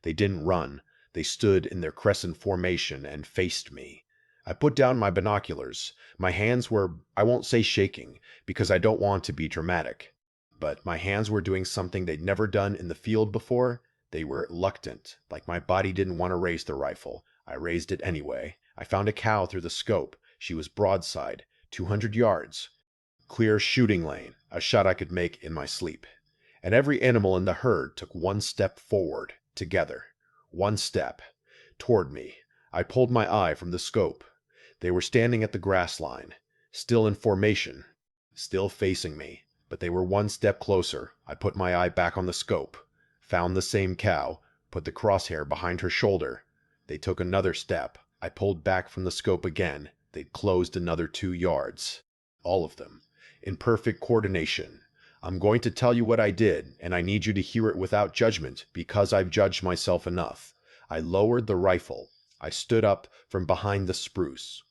They didn't run. They stood in their crescent formation and faced me. I put down my binoculars. My hands were, I won't say shaking, because I don't want to be dramatic. But my hands were doing something they'd never done in the field before. They were reluctant, like my body didn't want to raise the rifle. I raised it anyway. I found a cow through the scope. She was broadside, 200 yards. Clear shooting lane, a shot I could make in my sleep. And every animal in the herd took one step forward, together. One step. Toward me. I pulled my eye from the scope. They were standing at the grass line, still in formation, still facing me, but they were one step closer. I put my eye back on the scope, found the same cow, put the crosshair behind her shoulder. They took another step. I pulled back from the scope again. They'd closed another 2 yards. All of them, in perfect coordination. I'm going to tell you what I did, and I need you to hear it without judgment, because I've judged myself enough. I lowered the rifle. I stood up from behind the spruce.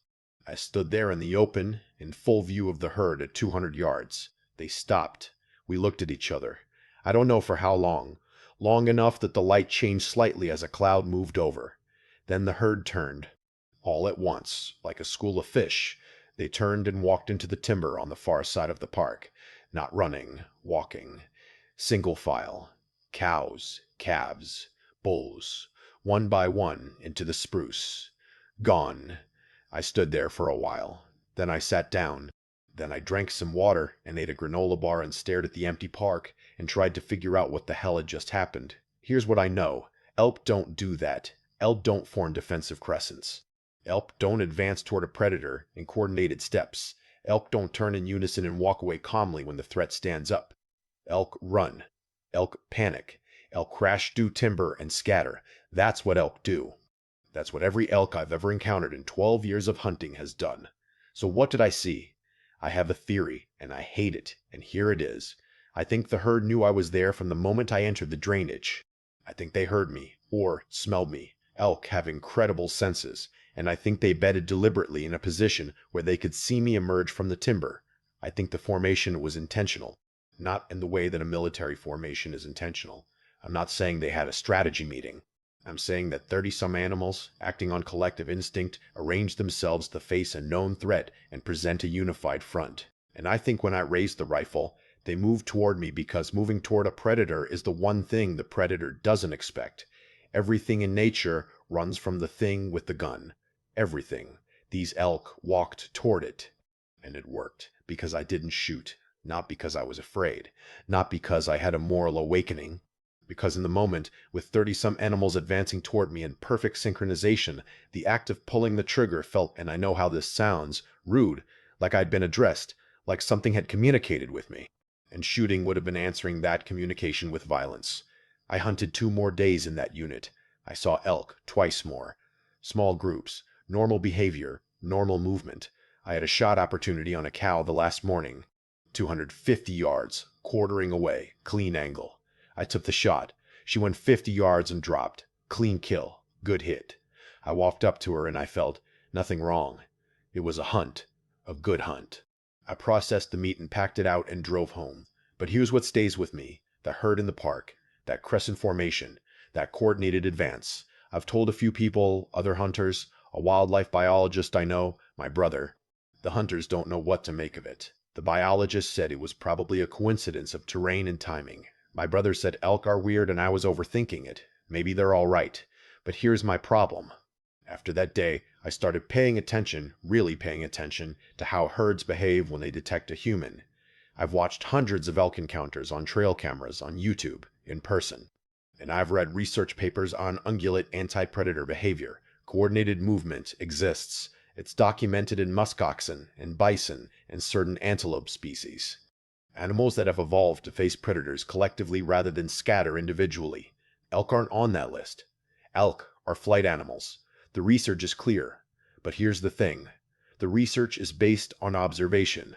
I stood there in the open, in full view of the herd at 200 yards. They stopped. We looked at each other. I don't know for how long. Long enough that the light changed slightly as a cloud moved over. Then the herd turned. All at once, like a school of fish, they turned and walked into the timber on the far side of the park. Not running, walking. Single file. Cows, calves, bulls, one by one into the spruce. Gone. I stood there for a while. Then I sat down. Then I drank some water and ate a granola bar and stared at the empty park and tried to figure out what the hell had just happened. Here's what I know. Elk don't do that. Elk don't form defensive crescents. Elk don't advance toward a predator in coordinated steps. Elk don't turn in unison and walk away calmly when the threat stands up. Elk run. Elk panic. Elk crash through timber and scatter. That's what elk do. That's what every elk I've ever encountered in 12 years of hunting has done. So what did I see? I have a theory, and I hate it, and here it is. I think the herd knew I was there from the moment I entered the drainage. I think they heard me, or smelled me. Elk have incredible senses, and I think they bedded deliberately in a position where they could see me emerge from the timber. I think the formation was intentional, not in the way that a military formation is intentional. I'm not saying they had a strategy meeting. I'm saying that 30-some animals, acting on collective instinct, arranged themselves to face a known threat and present a unified front. And I think when I raised the rifle, they moved toward me because moving toward a predator is the one thing the predator doesn't expect. Everything in nature runs from the thing with the gun. Everything. These elk walked toward it. And it worked, because I didn't shoot. Not because I was afraid. Not because I had a moral awakening. Because in the moment, with 30-some animals advancing toward me in perfect synchronization, the act of pulling the trigger felt, and I know how this sounds, rude, like I'd been addressed, like something had communicated with me. And shooting would have been answering that communication with violence. I hunted 2 more days in that unit. I saw elk twice more. Small groups, normal behavior, normal movement. I had a shot opportunity on a cow the last morning. 250 yards, quartering away, clean angle. I took the shot. She went 50 yards and dropped. Clean kill. Good hit. I walked up to her and I felt nothing wrong. It was a hunt. A good hunt. I processed the meat and packed it out and drove home. But here's what stays with me. The herd in the park. That crescent formation. That coordinated advance. I've told a few people, other hunters, a wildlife biologist I know, my brother. The hunters don't know what to make of it. The biologist said it was probably a coincidence of terrain and timing. My brother said elk are weird and I was overthinking it. Maybe they're all right. But here's my problem. After that day, I started paying attention, really paying attention, to how herds behave when they detect a human. I've watched hundreds of elk encounters on trail cameras, on YouTube, in person. And I've read research papers on ungulate anti-predator behavior. Coordinated movement exists. It's documented in muskoxen and bison and certain antelope species. Animals that have evolved to face predators collectively rather than scatter individually. Elk aren't on that list. Elk are flight animals. The research is clear. But here's the thing. The research is based on observation.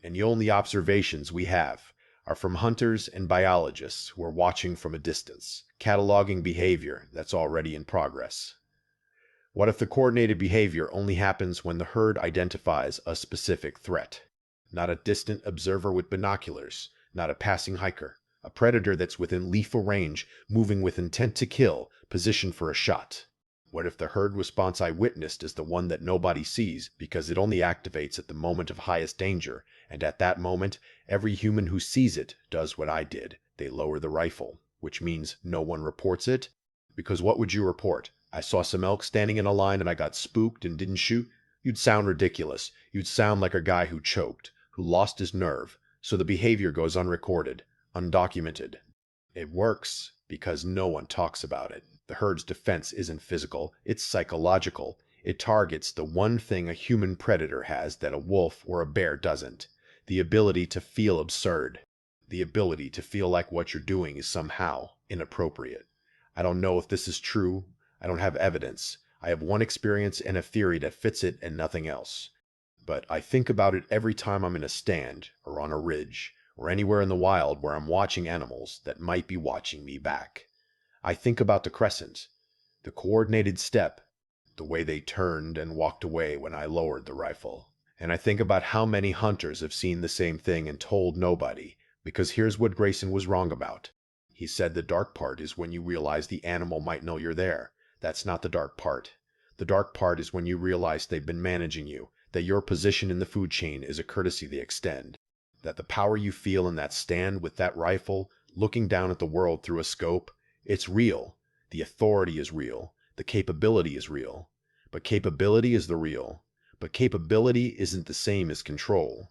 And the only observations we have are from hunters and biologists who are watching from a distance, cataloging behavior that's already in progress. What if the coordinated behavior only happens when the herd identifies a specific threat? Not a distant observer with binoculars, not a passing hiker, a predator that's within lethal range, moving with intent to kill, positioned for a shot. What if the herd response I witnessed is the one that nobody sees because it only activates at the moment of highest danger, and at that moment, every human who sees it does what I did. They lower the rifle, which means no one reports it? Because what would you report? I saw some elk standing in a line and I got spooked and didn't shoot? You'd sound ridiculous. You'd sound like a guy who choked, who lost his nerve, so the behavior goes unrecorded, undocumented. It works because no one talks about it. The herd's defense isn't physical, it's psychological. It targets the one thing a human predator has that a wolf or a bear doesn't. The ability to feel absurd. The ability to feel like what you're doing is somehow inappropriate. I don't know if this is true. I don't have evidence. I have one experience and a theory that fits it and nothing else. But I think about it every time I'm in a stand, or on a ridge, or anywhere in the wild where I'm watching animals that might be watching me back. I think about the crescent, the coordinated step, the way they turned and walked away when I lowered the rifle. And I think about how many hunters have seen the same thing and told nobody, because here's what Grayson was wrong about. He said the dark part is when you realize the animal might know you're there. That's not the dark part. The dark part is when you realize they've been managing you, that your position in the food chain is a courtesy they extend, that the power you feel in that stand with that rifle, looking down at the world through a scope, it's real. The authority is real. The capability is real. But capability is the real. But capability isn't the same as control.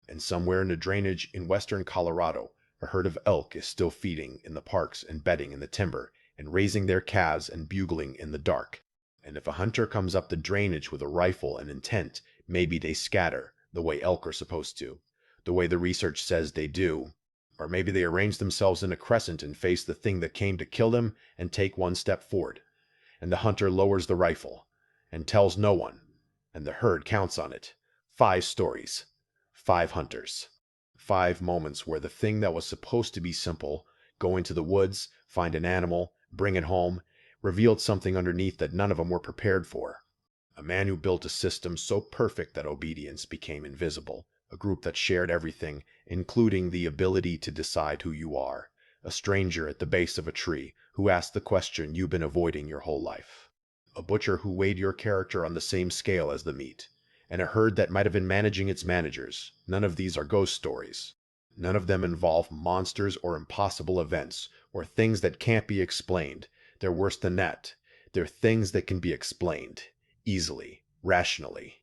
And somewhere in the drainage in western Colorado, a herd of elk is still feeding in the parks and bedding in the timber and raising their calves and bugling in the dark. And if a hunter comes up the drainage with a rifle and intent, maybe they scatter, the way elk are supposed to, the way the research says they do. Or maybe they arrange themselves in a crescent and face the thing that came to kill them and take one step forward. And the hunter lowers the rifle and tells no one, and the herd counts on it. 5 stories. 5 hunters. 5 moments where the thing that was supposed to be simple, go into the woods, find an animal, bring it home, revealed something underneath that none of them were prepared for. A man who built a system so perfect that obedience became invisible. A group that shared everything, including the ability to decide who you are. A stranger at the base of a tree who asked the question you've been avoiding your whole life. A butcher who weighed your character on the same scale as the meat. And a herd that might have been managing its managers. None of these are ghost stories. None of them involve monsters or impossible events, or things that can't be explained. They're worse than that. They're things that can be explained. Easily. Rationally.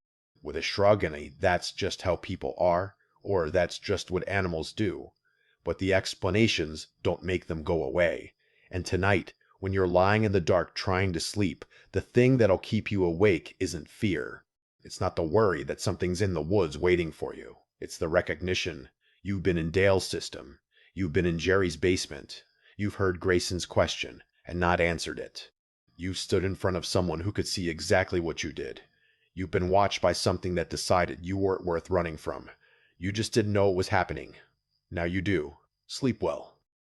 With a shrug and a "that's just how people are," or "that's just what animals do." But the explanations don't make them go away. And tonight, when you're lying in the dark trying to sleep, the thing that'll keep you awake isn't fear. It's not the worry that something's in the woods waiting for you. It's the recognition. You've been in Dale's system. You've been in Jerry's basement. You've heard Grayson's question and not answered it. You stood in front of someone who could see exactly what you did. You've been watched by something that decided you weren't worth running from. You just didn't know it was happening. Now you do. Sleep well.